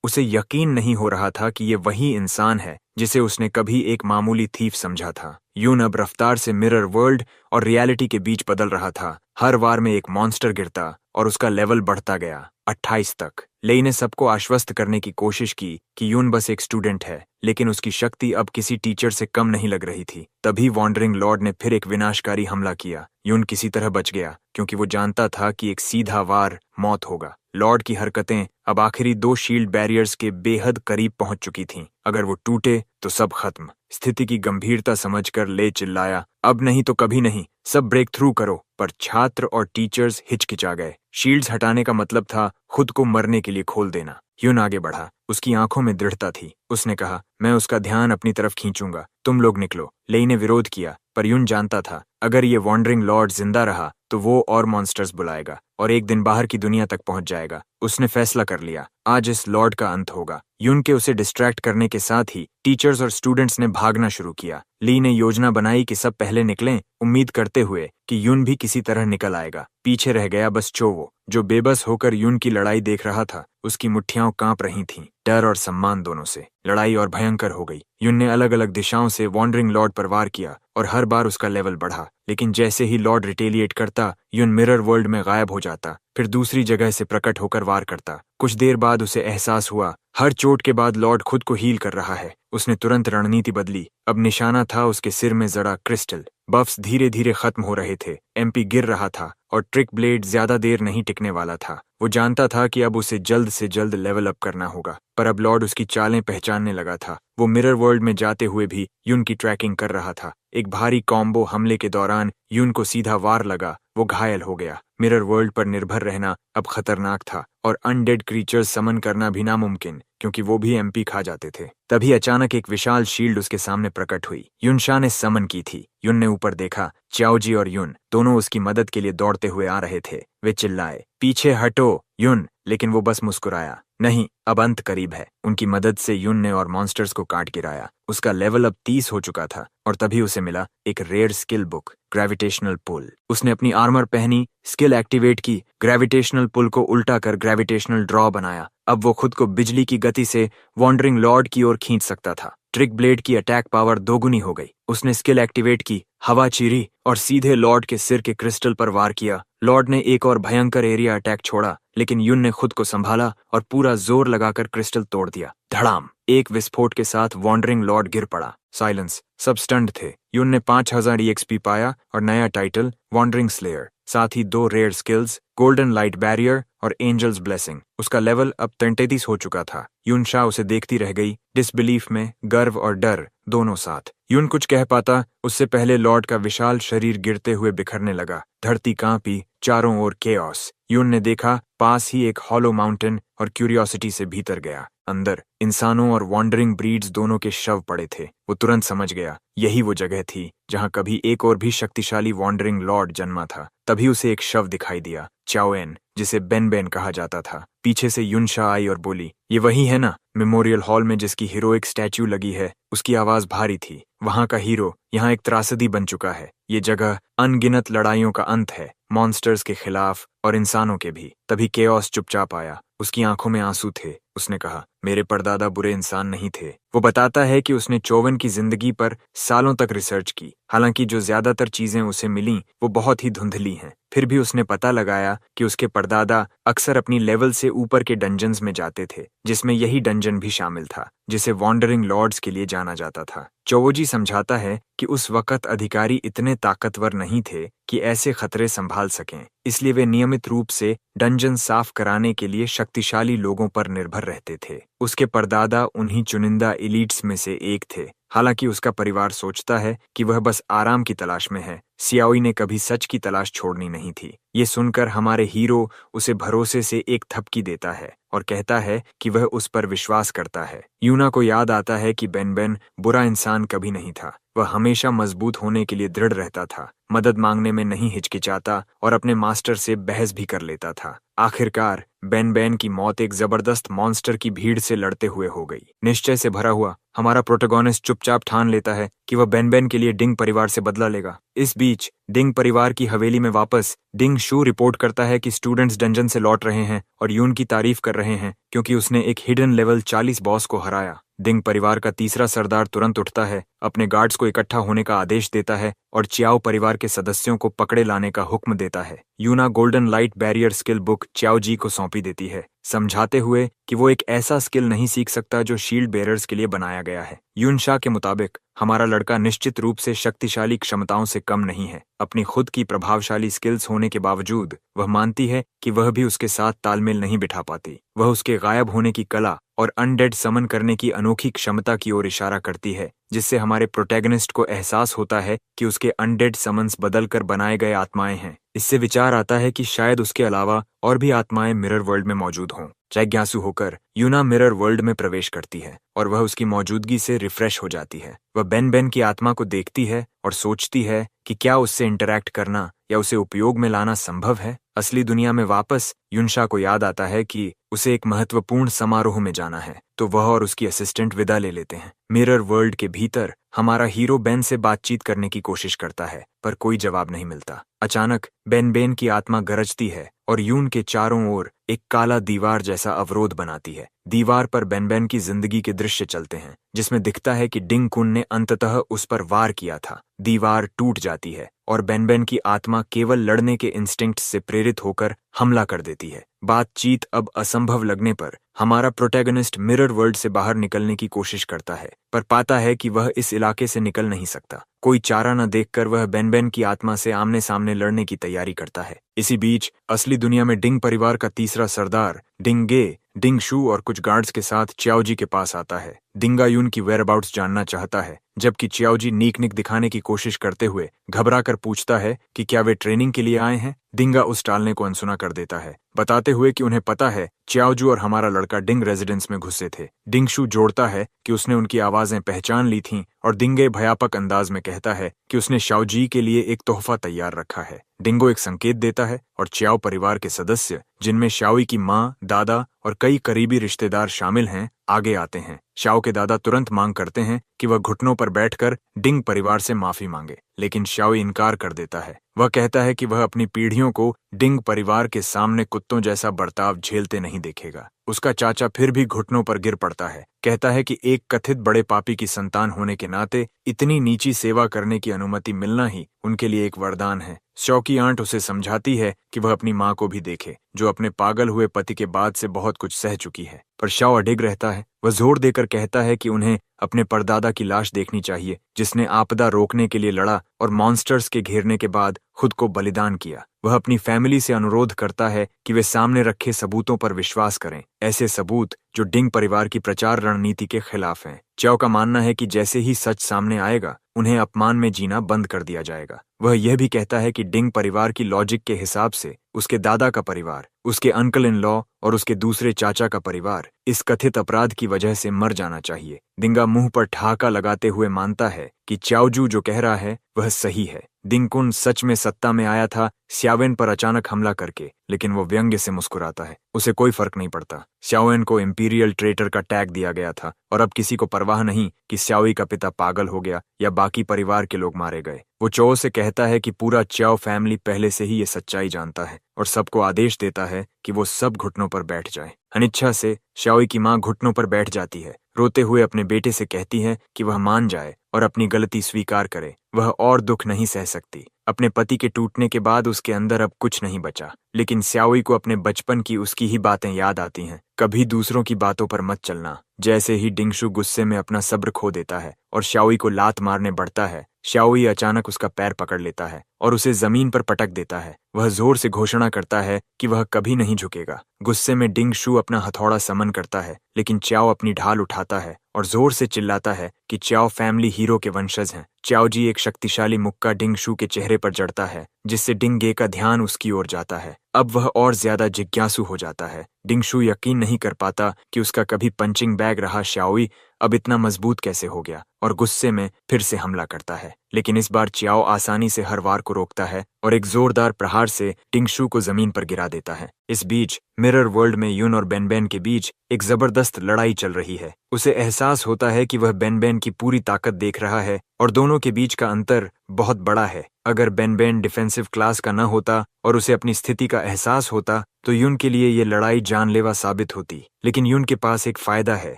उसे यकीन नहीं हो रहा था कि ये वही इंसान है जिसे उसने कभी एक मामूली थीफ समझा था। युन अब रफ्तार से मिरर वर्ल्ड और रियलिटी के बीच बदल रहा था। हर वार में एक मॉन्स्टर गिरता और उसका लेवल बढ़ता गया 28 तक। लेई ने सबको आश्वस्त करने की कोशिश की कि युन बस एक स्टूडेंट है, लेकिन उसकी शक्ति अब किसी टीचर से कम नहीं लग रही थी। तभी वॉन्डरिंग लॉर्ड ने फिर एक विनाशकारी हमला किया। युन किसी तरह बच गया क्योंकि वो जानता था कि एक सीधा वार मौत होगा। लॉर्ड की हरकतें अब आखिरी 2 शील्ड बैरियर्स के बेहद करीब पहुंच चुकी थीं। अगर वो टूटे तो सब खत्म। स्थिति की गंभीरता समझकर ले चिल्लाया, अब नहीं तो कभी नहीं, सब ब्रेक थ्रू करो। पर छात्र और टीचर्स हिचकिचा गए। शील्ड्स हटाने का मतलब था खुद को मरने के लिए खोल देना। युन आगे बढ़ा। उसकी आंखों में दृढ़ता थी। उसने कहा, मैं उसका ध्यान अपनी तरफ खींचूंगा, तुम लोग निकलो। लेई ने विरोध किया, पर युन जानता था अगर ये वॉन्डरिंग लॉर्ड जिंदा रहा तो वो और मॉन्स्टर्स बुलाएगा और एक दिन बाहर की दुनिया तक पहुंच जाएगा। उसने फैसला कर लिया, आज इस लॉर्ड का अंत होगा। युन के उसे डिस्ट्रैक्ट करने के साथ ही टीचर्स और स्टूडेंट्स ने भागना शुरू किया। ली ने योजना बनाई कि सब पहले निकलें, उम्मीद करते हुए कि युन भी किसी तरह निकल आएगा। पीछे रह गया बस चोवो, जो बेबस होकर युन की लड़ाई देख रहा था। उसकी मुट्ठियां कांप रही थीं, डर और सम्मान दोनों से। लड़ाई और भयंकर हो गई। युन ने अलग अलग दिशाओं से वॉन्डरिंग लॉर्ड पर वार किया और हर बार उसका लेवल बढ़ा। लेकिन जैसे ही लॉर्ड रिटेलिएट करता, युन मिरर वर्ल्ड में गायब हो जाता, फिर दूसरी जगह से प्रकट होकर वार करता। कुछ देर बाद उसे एहसास हुआ हर चोट के बाद लॉर्ड खुद को हील कर रहा है। उसने तुरंत रणनीति बदली। अब निशाना था उसके सिर में जड़ा क्रिस्टल। बफ्स धीरे धीरे खत्म हो रहे थे। MP गिर रहा था और ट्रिक ब्लेड ज्यादा देर नहीं टिकने वाला था। वो जानता था कि अब उसे जल्द से जल्द लेवल अप करना होगा, पर अब लॉर्ड उसकी चालें पहचानने लगा था। वो मिरर वर्ल्ड में जाते हुए भी युन की ट्रैकिंग कर रहा था। एक भारी कॉम्बो हमले के दौरान युन को सीधा वार लगा। वो घायल हो गया। मिरर वर्ल्ड पर निर्भर रहना अब खतरनाक था और अनडेड क्रीचर्स समन करना भी नामुमकिन, क्योंकि वो भी MP खा जाते थे। तभी अचानक एक विशाल शील्ड उसके सामने प्रकट हुई। युनशा ने समन की थी। युन ने ऊपर देखा। चाओजी और युन दोनों उसकी मदद के लिए दौड़ते हुए आ रहे थे। वे चिल्लाए, पीछे हटो युन, लेकिन वो बस मुस्कुराया। नहीं, अब अंत करीब है। उनकी मदद से युन ने और मॉन्स्टर्स को काट गिराया। उसका लेवल अब 30 हो चुका था और तभी उसे मिला एक rare skill book, gravitational pull. उसने अपनी आर्मर पहनी, स्किल एक्टिवेट की, ग्रेविटेशनल पुल को उल्टा कर ग्रेविटेशनल ड्रॉ बनाया। अब वो खुद को बिजली की गति से वॉन्डरिंग लॉर्ड की ओर खींच सकता था। ट्रिक ब्लेड की अटैक पावर दोगुनी हो गई। उसने स्किल एक्टिवेट की, हवा चीरी और सीधे लॉर्ड के सिर के क्रिस्टल पर वार किया। लॉर्ड ने एक और भयंकर एरिया अटैक छोड़ा, लेकिन युन ने खुद को संभाला और पूरा जोर लगाकर क्रिस्टल तोड़ दिया। धड़ाम! एक विस्फोट के साथ वॉन्डरिंग लॉर्ड गिर पड़ा। साइलेंस। सब स्टंड थे। युन ने 5000 EXP पाया और नया टाइटल वॉन्डरिंग स्लेयर, साथ ही 2 rare skills, golden light barrier और एंजल्स ब्लेसिंग। उसका लेवल अब 33 हो चुका था। युनशा उसे देखती रह गई, डिसबिलीफ में गर्व और डर दोनों साथ। युन कुछ कह पाता उससे पहले लॉर्ड का विशाल शरीर गिरते हुए बिखरने लगा। धरती कांपी, चारों ओर केओस। युन ने देखा पास ही एक हॉलो माउंटेन और क्यूरियोसिटी से भीतर गया। अंदर इंसानों और वॉन्डरिंग ब्रीड्स दोनों के शव पड़े थे। वो तुरंत समझ गया यही वो जगह थी जहां कभी एक और भी शक्तिशाली वॉन्डरिंग लॉर्ड जन्मा था। तभी उसे एक शव दिखाई दिया, चाओएन, जिसे बेन बेन कहा जाता था। पीछे से युनशा आई और बोली, ये वही है ना, मेमोरियल हॉल में जिसकी हीरोइक स्टैच्यू लगी है। उसकी आवाज भारी थी। वहां का हीरो यहाँ एक त्रासदी बन चुका है। ये जगह अनगिनत लड़ाइयों का अंत है, मॉन्स्टर्स के खिलाफ और इंसानों के भी। तभी केओस चुपचाप आया। उसकी आंखों में आंसू थे। उसने कहा, मेरे परदादा बुरे इंसान नहीं थे। वो बताता है कि उसने चौवन की जिंदगी पर सालों तक रिसर्च की। हालांकि जो ज्यादातर चीजें उसे मिलीं वो बहुत ही धुंधली हैं। फिर भी उसने पता लगाया कि उसके परदादा अक्सर अपनी लेवल से ऊपर के डंजन्स में जाते थे, जिसमें यही डंजन भी शामिल था जिसे वॉन्डरिंग लॉर्ड्स के लिए जाना जाता था। चौवोजी समझाता है कि उस वक्त अधिकारी इतने ताकतवर नहीं थे कि ऐसे खतरे संभाल सकें, इसलिए वे नियमित रूप से डंजन साफ कराने के लिए शक्तिशाली लोगों पर निर्भर रहते थे। उसके परदादा उन्हीं चुनिंदा एलीट्स में से एक थे। हालांकि उसका परिवार सोचता है कि वह बस आराम की तलाश में है, सियाओई ने कभी सच की तलाश छोड़नी नहीं थी। ये सुनकर हमारे हीरो उसे भरोसे से एक थपकी देता है और कहता है कि वह उस पर विश्वास करता है। यूना को याद आता है कि बेन बुरा इंसान कभी नहीं था। वह हमेशा मजबूत होने के लिए दृढ़ रहता था, मदद मांगने में नहीं हिचकिचाता और अपने मास्टर से बहस भी कर लेता था। आखिरकार बेन की मौत एक जबरदस्त मॉन्स्टर की भीड़ से लड़ते हुए हो गई। निश्चय से भरा हुआ हमारा प्रोटोगोनिस्ट चुपचाप ठान लेता है कि वह बेन के लिए डिंग परिवार से बदला लेगा। इस बीच डिंग परिवार की हवेली में वापस डिंग शू रिपोर्ट करता है कि स्टूडेंट्स डंजन से लौट रहे हैं और यून की तारीफ कर रहे हैं क्योंकि उसने एक हिडन लेवल 40 बॉस को हराया। डिंग परिवार का तीसरा सरदार तुरंत उठता है, अपने गार्ड्स को इकट्ठा होने का आदेश देता है और चियाओ परिवार के सदस्यों को पकड़े लाने का हुक्म देता है। Yuna golden light barrier skill book Chiao Ji को सौंपी देती है, समझाते हुए कि वो एक ऐसा स्किल नहीं सीख सकता जो शील्ड बेरर्स के लिए बनाया गया है। यूनशा के मुताबिक हमारा लड़का निश्चित रूप से शक्तिशाली क्षमताओं से कम नहीं है। अपनी खुद की प्रभावशाली स्किल्स होने के बावजूद वह मानती है कि वह भी उसके साथ तालमेल नहीं बिठा पाती। वह उसके गायब होने की कला और अनडेड समन करने की अनोखी क्षमता की ओर इशारा करती है, जिससे हमारे प्रोटैगनिस्ट को एहसास होता है कि उसके अनडेड समन्स बदलकर बनाए गए आत्माएं हैं। इससे विचार आता है कि शायद उसके अलावा और भी आत्माएं मिरर वर्ल्ड में मौजूद हों। जिज्ञासु होकर यूना मिरर वर्ल्ड में प्रवेश करती है और वह उसकी मौजूदगी से रिफ्रेश हो जाती है। वह बेन की आत्मा को देखती है और सोचती है कि क्या उससे इंटरैक्ट करना या उसे उपयोग में लाना संभव है। असली दुनिया में वापस यूनशा को याद आता है कि उसे एक महत्वपूर्ण समारोह में जाना है, तो वह और उसकी असिस्टेंट विदा ले लेते हैं। मिरर वर्ल्ड के भीतर हमारा हीरो बेन से बातचीत करने की कोशिश करता है, पर कोई जवाब नहीं मिलता। अचानक बेन की आत्मा गरजती है और यून के चारों ओर एक काला दीवार जैसा अवरोध बनाती है। दीवार पर बेन की जिंदगी के दृश्य चलते हैं, जिसमें दिखता है कि डिंग कुन ने अंततः उस पर वार किया था। दीवार टूट जाती है और बेन की आत्मा केवल लड़ने के इंस्टिंक्ट से प्रेरित होकर हमला कर देती है। बातचीत अब असंभव लगने पर हमारा प्रोटैगनिस्ट मिरर वर्ल्ड से बाहर निकलने की कोशिश करता है, पर पाता है कि वह इस इलाके से निकल नहीं सकता। कोई चारा न देखकर वह बेन की आत्मा से आमने सामने लड़ने की तैयारी करता है। इसी बीच असली दुनिया में डिंग परिवार का तीसरा सरदार डिंगे डिंग शू और कुछ गार्ड्स के साथ चियाओजी के पास आता है। डिंगा यून की वेयरअबाउट्स जानना चाहता है, जबकि चियाओजी नीक दिखाने की कोशिश करते हुए घबरा कर पूछता है कि क्या वे ट्रेनिंग के लिए आए हैं। डिंगा उस टालने को अनसुना कर देता है, बताते हुए कि उन्हें पता है चियाओजू और हमारा लड़का डिंग रेजिडेंस में घुसे थे। डिंग शू जोड़ता है कि उसने उनकी आवाजें पहचान ली थीं और डिंगे भयापक अंदाज में कहता है कि उसने शाओजी के लिए एक तोहफा तैयार रखा है। डिंगो एक संकेत देता है और चियाओ परिवार के सदस्य, जिनमें शाओई की माँ, दादा और कई करीबी रिश्तेदार शामिल हैं, आगे आते हैं। शाओ के दादा तुरंत मांग करते हैं कि वह घुटनों पर बैठकर डिंग परिवार से माफी मांगे, लेकिन शाओ इनकार कर देता है। वह कहता है कि वह अपनी पीढ़ियों को डिंग परिवार के सामने कुत्तों जैसा बर्ताव झेलते नहीं देखेगा। उसका चाचा फिर भी घुटनों पर गिर पड़ता है, कहता है कि एक कथित बड़े पापी की संतान होने के नाते इतनी नीची सेवा करने की अनुमति मिलना ही उनके लिए एक वरदान है। शॉ की आंट उसे समझाती है कि वह अपनी माँ को भी देखे, जो अपने पागल हुए पति के बाद से बहुत कुछ सह चुकी है, पर शॉ अडिग रहता है। वह जोर देकर कहता है कि उन्हें अपने परदादा की लाश देखनी चाहिए, जिसने आपदा रोकने के लिए लड़ा और मॉन्स्टर्स के घेरने के बाद खुद को बलिदान किया। वह अपनी फैमिली से अनुरोध करता है कि वे सामने रखे सबूतों पर विश्वास करें, ऐसे सबूत जो डिंग परिवार की प्रचार रणनीति के खिलाफ हैं। चाओ का मानना है कि जैसे ही सच सामने आएगा, उन्हें अपमान में जीना बंद कर दिया जाएगा। वह यह भी कहता है कि डिंग परिवार की लॉजिक के हिसाब से उसके दादा का परिवार, उसके अंकल इन लॉ और उसके दूसरे चाचा का परिवार इस कथित अपराध की वजह से मर जाना चाहिए। डिंगा मुंह पर ठहाका लगाते हुए मानता है कि चाओजू जो कह रहा है वह सही है। डिंगकुन सच में सत्ता में आया था श्यावेन पर अचानक हमला करके, लेकिन वो व्यंग्य से मुस्कुराता है। उसे कोई फर्क नहीं पड़ता। श्यावेन को इंपीरियल ट्रेटर का टैग दिया गया था और अब किसी को परवाह नहीं कि श्याओई का पिता पागल हो गया या बाकी परिवार के लोग मारे गए। वो चो से कहता है कि पूरा च्याओ फैमिली पहले से ही ये सच्चाई जानता है और सबको आदेश देता है कि वो सब घुटनों पर बैठ जाए। अनिच्छा से श्याओई की माँ घुटनों पर बैठ जाती है, रोते हुए अपने बेटे से कहती है कि वह मान जाए और अपनी गलती स्वीकार करे। वह और दुख नहीं सह सकती। अपने पति के टूटने के बाद उसके अंदर अब कुछ नहीं बचा, लेकिन श्याओई को अपने बचपन की उसकी ही बातें याद आती हैं। कभी दूसरों की बातों पर मत चलना। जैसे ही डिंगशु गुस्से में अपना सब्र खो देता है और श्याओई को लात मारने बढ़ता है, श्याओई अचानक उसका पैर पकड़ लेता है और उसे जमीन पर पटक देता है। वह जोर से घोषणा करता है कि वह कभी नहीं झुकेगा। गुस्से में डिंगशु अपना हथौड़ा समन करता है, लेकिन च्याओ अपनी ढाल उठाता है और जोर से चिल्लाता है कि च्याओ फैमिली हीरो के वंशज हैं। च्याओ जी एक शक्तिशाली मुक्का डिंगशु के चेहरे पर जड़ता है, जिससे डिंगे का ध्यान उसकी ओर जाता है। अब वह और ज्यादा जिज्ञासु हो जाता है। डिंगशु यकीन नहीं कर पाता कि उसका कभी पंचिंग बैग रहा श्याओई अब इतना मजबूत कैसे हो गया और गुस्से में फिर से हमला करता है। लेकिन इस बार च्याओ आसानी से हर वार को रोकता है और एक जोरदार प्रहार से डिंगशु को जमीन पर गिरा देता है। इस बीच मिरर वर्ल्ड में यून और बेनबेन के बीच एक जबरदस्त लड़ाई चल रही है। उसे एहसास होता है कि वह बेनबेन की पूरी ताकत देख रहा है और दोनों के बीच का अंतर बहुत बड़ा है। अगर बेनबेन डिफेंसिव क्लास का न होता और उसे अपनी स्थिति का एहसास होता तो यून के लिए ये लड़ाई जानलेवा साबित होती। लेकिन यून के पास एक फायदा है।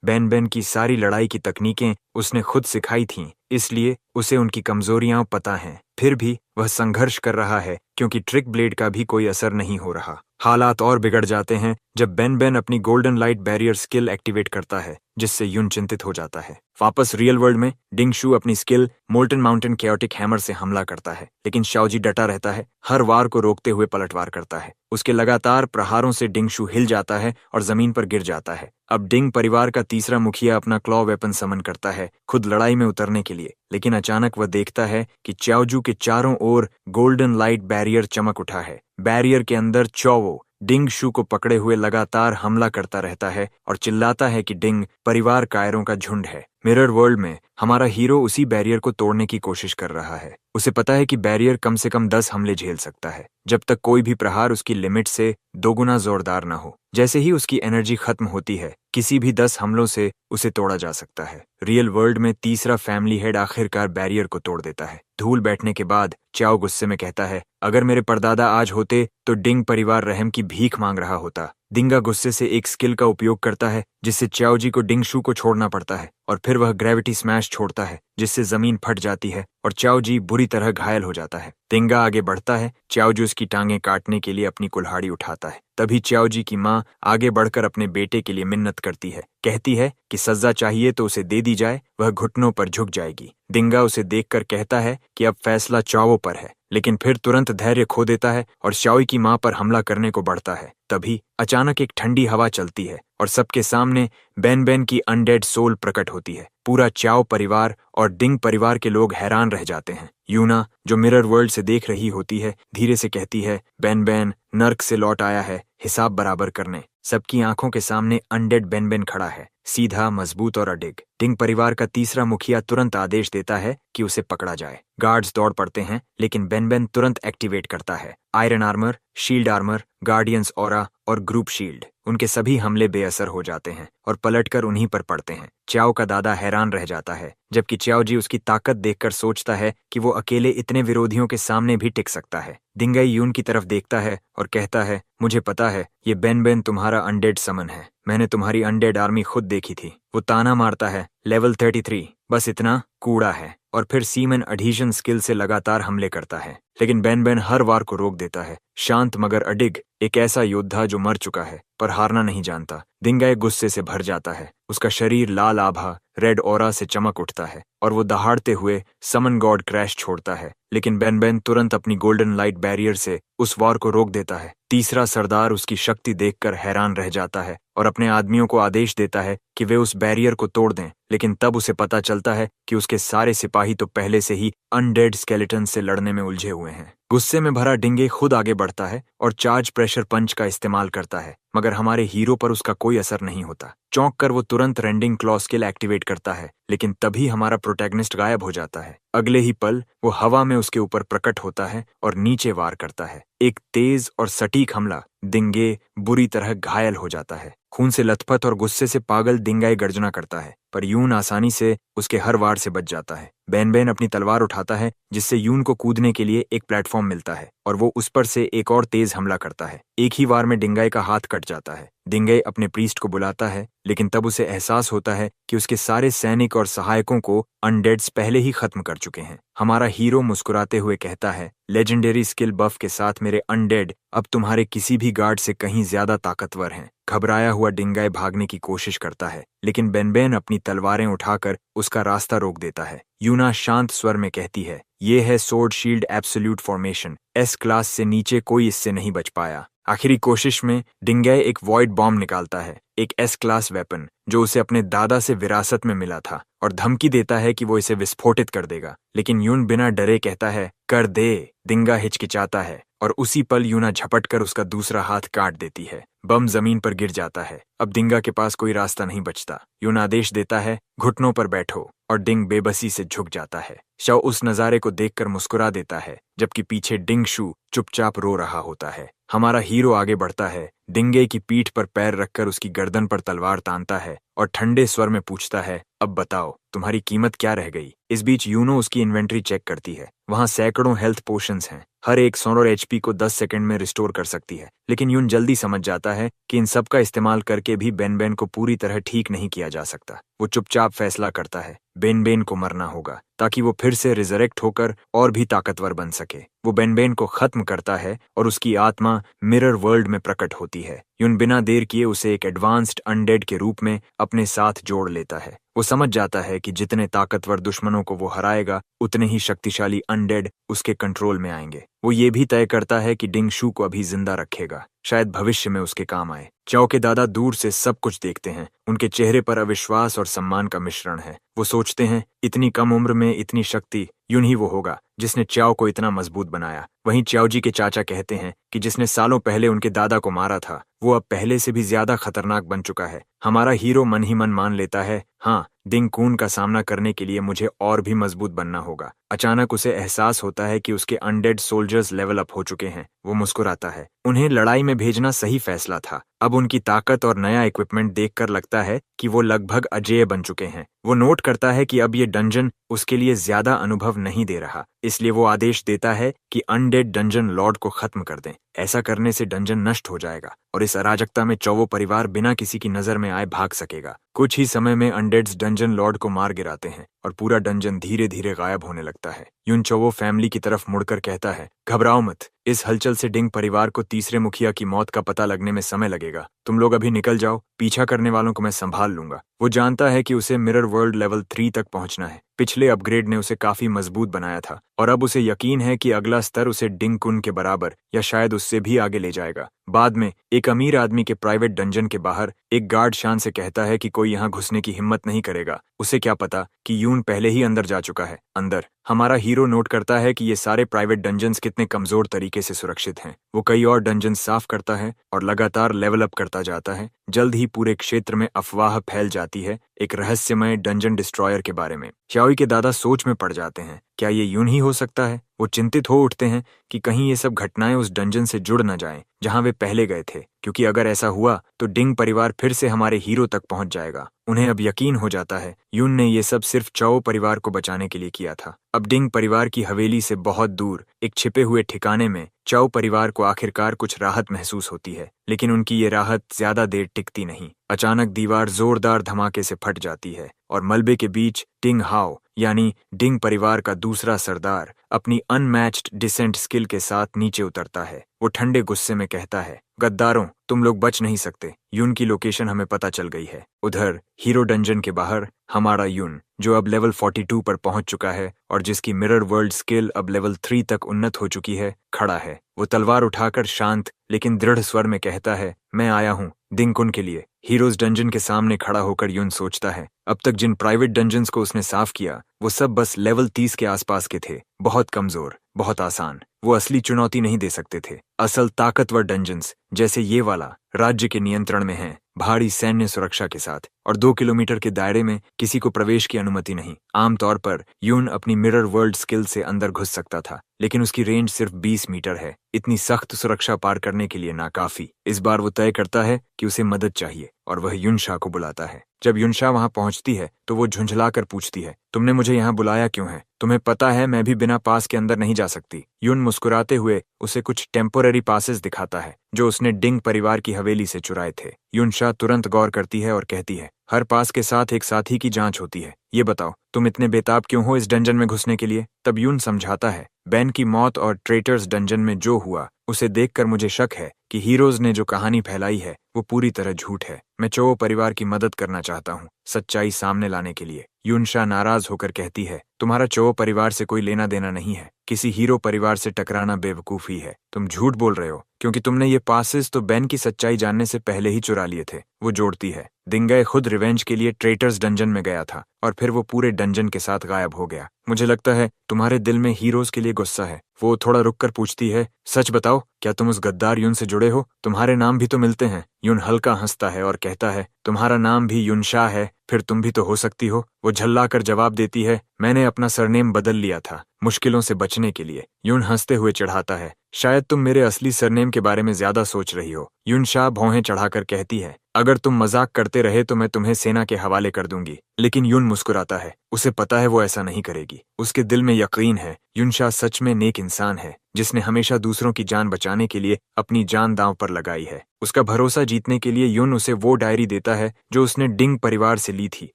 बेनबेन की सारी लड़ाई की तकनीकें उसने खुद सिखाई थीं, इसलिए उसे उनकी कमजोरियां पता हैं। फिर भी वह संघर्ष कर रहा है क्योंकि ट्रिक ब्लेड का भी कोई असर नहीं हो रहा। हालात और बिगड़ जाते हैं जब बेनबेन अपनी golden light barrier skill activate करता है, जिससे यून चिंतित हो जाता है। वापस रियल वर्ल्ड में डिंगशु अपनी skill molten mountain chaotic hammer से हमला करता है, लेकिन श्याओजी डटा रहता है, हर वार को रोकते हुए पलटवार करता है। उसके लगातार प्रहारों से डिंगशु हिल जाता है और जमीन पर गिर जाता है। अब डिंग परिवार का तीसरा मुखिया अपना क्लॉ वेपन समन करता है खुद लड़ाई में उतरने के लिए, लेकिन अचानक वह देखता है कि च्याओजू के चारों ओर गोल्डन लाइट बैरियर चमक उठा है। बैरियर के अंदर चौवो डिंगशु को पकड़े हुए लगातार हमला करता रहता है और चिल्लाता है कि डिंग परिवार कायरों का झुंड है। मिरर वर्ल्ड में हमारा हीरो उसी बैरियर को तोड़ने की कोशिश कर रहा है। उसे पता है कि बैरियर कम से कम 10 हमले झेल सकता है, जब तक कोई भी प्रहार उसकी लिमिट से 2 गुना जोरदार न हो। जैसे ही उसकी एनर्जी खत्म होती है, किसी भी 10 हमलों से उसे तोड़ा जा सकता है। रियल वर्ल्ड में तीसरा फैमिली हेड आखिरकार बैरियर को तोड़ देता है। धूल बैठने के बाद च्याओ गुस्से में कहता है, अगर मेरे परदादा आज होते तो डिंग परिवार रहम की भीख मांग रहा होता। डिंगा गुस्से से एक स्किल का उपयोग करता है, जिससे च्याओ जी को डिंगशु को छोड़ना पड़ता है और फिर वह ग्रेविटी स्मैश छोड़ता है, जिससे जमीन फट जाती है और च्याओ जी बुरी तरह घायल हो जाता है। डिंगा आगे बढ़ता है। च्याओ जी उसकी टांगें काटने के लिए अपनी कुल्हाड़ी उठाता है। तभी च्याओ जी की माँ आगे बढ़कर अपने बेटे के लिए मिन्नत करती है, कहती है कि सजा चाहिए तो उसे दे दी जाए, वह घुटनों पर झुक जाएगी। डिंगा उसे देखकर कहता है कि अब फैसला च्याओ पर है, लेकिन फिर तुरंत धैर्य खो देता है और श्याओई की माँ पर हमला करने को बढ़ता है। तभी अचानक एक ठंडी हवा चलती है और सबके सामने बेनबेन की अनडेड सोल प्रकट होती है। पूरा च्याओ परिवार और डिंग परिवार के लोग हैरान रह जाते हैं। यूना, जो मिरर वर्ल्ड से देख रही होती है, धीरे से कहती है, बेनबेन नर्क से लौट आया है हिसाब बराबर करने। सबकी आंखों के सामने अनडेड बेनबेन खड़ा है, सीधा, मजबूत और अडिग। डिंग परिवार का तीसरा मुखिया तुरंत आदेश देता है कि उसे पकड़ा जाए। गार्ड्स दौड़ पड़ते हैं, लेकिन बेनबेन तुरंत एक्टिवेट करता है iron armour, shield armour, guardians aura और ग्रुप शील्ड। उनके सभी हमले बेअसर हो जाते हैं और पलटकर उन्हीं पर पड़ते हैं। च्याओ का दादा हैरान रह जाता है, जबकि च्याओ जी उसकी ताकत देखकर सोचता है कि वो अकेले इतने विरोधियों के सामने भी टिक सकता है। डिंगाई यून की तरफ देखता है और कहता है, मुझे पता है ये बेनबेन तुम्हारा अनडेड समन है। मैंने तुम्हारी अनडेड आर्मी खुद देखी थी। वो ताना मारता है, लेवल 33, बस इतना कूड़ा है, और फिर सीमन एडहीजन स्किल से लगातार हमले करता है, लेकिन बेनबेन हर वार को रोक देता है। शांत मगर अडिग, एक ऐसा योद्धा जो मर चुका है पर हारना नहीं जानता। डिंगाई गुस्से से भर जाता है। उसका शरीर लाल आभा रेड ऑरा से चमक उठता है और वो दहाड़ते हुए समन गॉड क्रैश छोड़ता है, लेकिन बेनबेन तुरंत अपनी गोल्डन लाइट बैरियर से उस वार को रोक देता है। तीसरा सरदार उसकी शक्ति देखकर हैरान रह जाता है और अपने आदमियों को आदेश देता है कि वे उस बैरियर को तोड़ दें, लेकिन तब उसे पता चलता है कि उसके सारे सिपाही तो पहले से ही अनडेड स्केलेटन से लड़ने में उलझे हुए हैं। गुस्से में भरा डिंगे खुद आगे बढ़ता है और चार्ज प्रेशर पंच का इस्तेमाल करता है, मगर हमारे हीरो पर उसका कोई असर नहीं होता। चौंक कर वो तुरंत रेंडिंग क्लॉ स्किल एक्टिवेट करता है, लेकिन तभी हमारा प्रोटैगनिस्ट गायब हो जाता है। अगले ही पल वो हवा में उसके ऊपर प्रकट होता है और नीचे वार करता है। एक तेज और सटीक हमला। डिंगे बुरी तरह घायल हो जाता है। खून से लथपथ और गुस्से से पागल डिंगाई गर्जना करता है, पर यून आसानी से उसके हर वार से बच जाता है। बेन बेन अपनी तलवार उठाता है, जिससे यून को कूदने के लिए एक प्लेटफॉर्म मिलता है और वो उस पर से एक और तेज हमला करता है। एक ही वार में डिंगाई का हाथ कट जाता है। डिंगाई अपने प्रीस्ट को बुलाता है, लेकिन तब उसे एहसास होता है कि उसके सारे सैनिक और सहायकों को अनडेड्स पहले ही खत्म कर चुके हैं। हमारा हीरो मुस्कुराते हुए कहता है, लेजेंडरी स्किल बफ के साथ मेरे अनडेड अब तुम्हारे किसी भी गार्ड से कहीं ज्यादा ताकतवर हैं। घबराया हुआ डिंगाई भागने की कोशिश करता है, लेकिन बेनबेन अपनी तलवारें उठाकर उसका रास्ता रोक देता है। यूना शांत स्वर में कहती है, ये है sword shield absolute formation. S class से नीचे कोई इससे नहीं बच पाया। आखिरी कोशिश में डिंगाई एक वॉइड बॉम्ब निकालता है, एक एस क्लास वेपन जो उसे अपने दादा से विरासत में मिला था, और धमकी देता है कि वो इसे विस्फोटित कर देगा। लेकिन यून बिना डरे कहता है, कर दे। डिंगा हिचकिचाता है और उसी पल यूना झपटकर उसका दूसरा हाथ काट देती है। बम जमीन पर गिर जाता है। अब डिंगा के पास कोई रास्ता नहीं बचता। यून आदेश देता है, घुटनों पर बैठो, और डिंग बेबसी से झुक जाता है। शव उस नजारे को देखकर मुस्कुरा देता है, जबकि पीछे डिंग शू चुपचाप रो रहा होता है। हमारा हीरो आगे बढ़ता है, डिंगे की पीठ पर पैर रखकर उसकी गर्दन पर तलवार तानता है और ठंडे स्वर में पूछता है, अब बताओ तुम्हारी कीमत क्या रह गई। इस बीच यूनो उसकी इन्वेंट्री चेक करती है। वहां सैकड़ों हेल्थ पोशंस हैं। हर एक 100 एचपी को 10 सेकंड में रिस्टोर कर सकती है। लेकिन यून जल्दी समझ जाता है कि इन सब का इस्तेमाल करके भी बेन को पूरी तरह ठीक नहीं किया जा सकता। वो चुपचाप फैसला करता है, बेन को मरना होगा ताकि वो फिर से रिजरेक्ट होकर और भी ताकतवर बन सके। वो बेन को खत्म करता है और उसकी आत्मा मिरर वर्ल्ड में प्रकट होती है। यून बिना देर किए उसे एक एडवांस्ड अनडेड के रूप में अपने साथ जोड़ लेता है। वो समझ जाता है कि जितने ताकतवर दुश्मनों को वो हराएगा, उतने ही शक्तिशाली अनडेड उसके कंट्रोल में आएंगे। वो ये भी तय करता है कि डिंग शू को अभी जिंदा रखेगा, शायद भविष्य में उसके काम आए। चाओ के दादा दूर से सब कुछ देखते हैं। उनके चेहरे पर अविश्वास और सम्मान का मिश्रण है। वो सोचते हैं, इतनी कम उम्र में इतनी शक्ति, यूं ही वो होगा जिसने चाओ को इतना मजबूत बनाया। वहीं चाओ जी के चाचा कहते हैं कि जिसने सालों पहले उनके दादा को मारा था, वो अब पहले से भी ज्यादा खतरनाक बन चुका है। हमारा हीरो मन ही मन मान लेता है, हाँ, डिंग कून का सामना करने के लिए मुझे और भी मजबूत बनना होगा। अचानक उसे एहसास होता है कि उसके अनडेड सोल्जर्स लेवल अप हो चुके हैं। वो मुस्कुराता है। उन्हें लड़ाई में भेजना सही फैसला था। अब उनकी ताकत और नया इक्विपमेंट देखकर लगता है कि वो लगभग अजेय बन चुके हैं। वो नोट करता है कि अब ये डंजन उसके लिए ज्यादा अनुभव नहीं दे रहा, इसलिए वो आदेश देता है कि अनडेड डंजन लॉर्ड को खत्म कर दें। ऐसा करने से डंजन नष्ट हो जाएगा और इस अराजकता में चौवो परिवार बिना किसी की नजर में आए भाग सकेगा। कुछ ही समय में अनडेड्स डंजन लॉर्ड को मार गिराते हैं और पूरा डंजन धीरे धीरे गायब होने लगता है। यून चौवो फैमिली की तरफ मुड़कर कहता है, घबराओ मत, इस हलचल से डिंग परिवार को तीसरे मुखिया की मौत का पता लगने में समय लगेगा। तुम लोग अभी निकल जाओ, पीछा करने वालों को मैं संभाल लूंगा। वो जानता है कि उसे मिरर वर्ल्ड लेवल 3 तक पहुंचना है। पिछले अपग्रेड ने उसे काफी मजबूत बनाया था और अब उसे यकीन है कि अगला स्तर उसे डिंग कुन के बराबर या शायद उससे भी आगे ले जाएगा। बाद में एक अमीर आदमी के प्राइवेट डंजन के बाहर एक गार्ड शान से कहता है कि कोई यहाँ घुसने की हिम्मत नहीं करेगा। उसे क्या पता कि यून पहले ही अंदर जा चुका है। अंदर हमारा हीरो नोट करता है कि ये सारे प्राइवेट डंजन्स कितने कमजोर तरीके से सुरक्षित हैं। वो कई और डंजन साफ करता है और लगातार लेवल अप करता जाता है। जल्द ही पूरे क्षेत्र में अफवाह फैल जाती है एक रहस्यमय डंजन डिस्ट्रॉयर के बारे में। चाओई के दादा सोच में पड़ जाते हैं, क्या ये यूं ही हो सकता है? वो चिंतित हो उठते हैं कि कहीं ये सब घटनाएं उस डंजन से जुड़ न जाएं जहां वे पहले गए थे, क्योंकि अगर ऐसा हुआ तो डिंग परिवार फिर से हमारे हीरो तक पहुंच जाएगा। उन्हें अब यकीन हो जाता है यून ने ये सब सिर्फ चाओ परिवार को बचाने के लिए किया था। अब डिंग परिवार की हवेली से बहुत दूर एक छिपे हुए ठिकाने में चाओ परिवार को आखिरकार कुछ राहत महसूस होती है, लेकिन उनकी ये राहत ज्यादा देर टिकती नहीं। अचानक दीवार जोरदार धमाके से फट जाती है और मलबे के बीच टिंग हाओ यानी डिंग परिवार का दूसरा सरदार अपनी अनमैच्ड डिसेंट स्किल के साथ नीचे उतरता है। वो ठंडे गुस्से में कहता है, गद्दारों, तुम लोग बच नहीं सकते। यून की लोकेशन हमें पता चल गई है। उधर हीरो डंजन के बाहर हमारा यून, जो अब लेवल 42 पर पहुंच चुका है और जिसकी मिरर वर्ल्ड स्किल अब लेवल 3 तक उन्नत हो चुकी है, खड़ा है। वो तलवार उठाकर शांत लेकिन दृढ़ स्वर में कहता है, मैं आया हूँ डिंग कुन के लिए। हीरोज डंजन के सामने खड़ा होकर यून सोचता है, अब तक जिन प्राइवेट डंजन्स को उसने साफ किया वो सब बस लेवल 30 के आसपास के थे, बहुत कमजोर, बहुत आसान। वो असली चुनौती नहीं दे सकते थे। असल ताकतवर डंजन्स जैसे ये वाला राज्य के नियंत्रण में हैं, भारी सैन्य सुरक्षा के साथ, और 2 किलोमीटर के दायरे में किसी को प्रवेश की अनुमति नहीं। आमतौर पर यून अपनी मिरर वर्ल्ड स्किल से अंदर घुस सकता था, लेकिन उसकी रेंज सिर्फ 20 मीटर है। इतनी सख्त सुरक्षा पार करने के लिए नाकाफी। इस बार वो तय करता है कि उसे मदद चाहिए और वह युनशा को बुलाता है। जब युनशा वहां पहुंचती है तो वो झुंझलाकर पूछती है, तुमने मुझे यहाँ बुलाया क्यों है? तुम्हें पता है मैं भी बिना पास के अंदर नहीं जा सकती। युन मुस्कुराते हुए उसे कुछ टेम्पोररी पासेस दिखाता है जो उसने डिंग परिवार की हवेली से चुराए थे। युनशा तुरंत गौर करती है और कहती है, हर पास के साथ एक साथी की जांच होती है। ये बताओ तुम इतने बेताब क्यों हो इस डंजन में घुसने के लिए? तब यून समझाता है, बेन की मौत और ट्रेटर्स डंजन में जो हुआ उसे देखकर मुझे शक है कि हीरोज ने जो कहानी फैलाई है वो पूरी तरह झूठ है। मैं चो परिवार की मदद करना चाहता हूँ सच्चाई सामने लाने के लिए। युनशा नाराज होकर कहती है, तुम्हारा चो परिवार से कोई लेना देना नहीं है। किसी हीरो परिवार से टकराना बेवकूफी है। तुम झूठ बोल रहे हो क्योंकि तुमने ये पासेस तो बेन की सच्चाई जानने से पहले ही चुरा लिए थे। वो जोड़ती है, दिंगय खुद रिवेंज के लिए ट्रेटर्स डंजन में गया था और फिर वो पूरे डंजन के साथ गायब हो गया। मुझे लगता है तुम्हारे दिल में हीरोज के लिए गुस्सा है। वो थोड़ा रुककर पूछती है, सच बताओ क्या तुम उस गद्दार यून से जुड़े हो? तुम्हारे नाम भी तो मिलते हैं। यून हल्का हंसता है और कहता है, तुम्हारा नाम भी युनशा है, फिर तुम भी तो हो सकती हो। वो झल्लाकर जवाब देती है, मैंने अपना सरनेम बदल लिया था मुश्किलों से बचने के लिए। यून हंसते हुए चढ़ाता है, शायद तुम मेरे असली सरनेम के बारे में ज्यादा सोच रही हो। युनशा भौहें चढ़ाकर कहती है, अगर तुम मजाक करते रहे तो मैं तुम्हें सेना के हवाले कर दूंगी। लेकिन यून मुस्कुराता है, उसे पता है वो ऐसा नहीं करेगी। उसके दिल में यकीन है युनशा सच में नेक इंसान है जिसने हमेशा दूसरों की जान बचाने के लिए अपनी जान दांव पर लगाई है। उसका भरोसा जीतने के लिए यून उसे वो डायरी देता है जो उसने डिंग परिवार से ली थी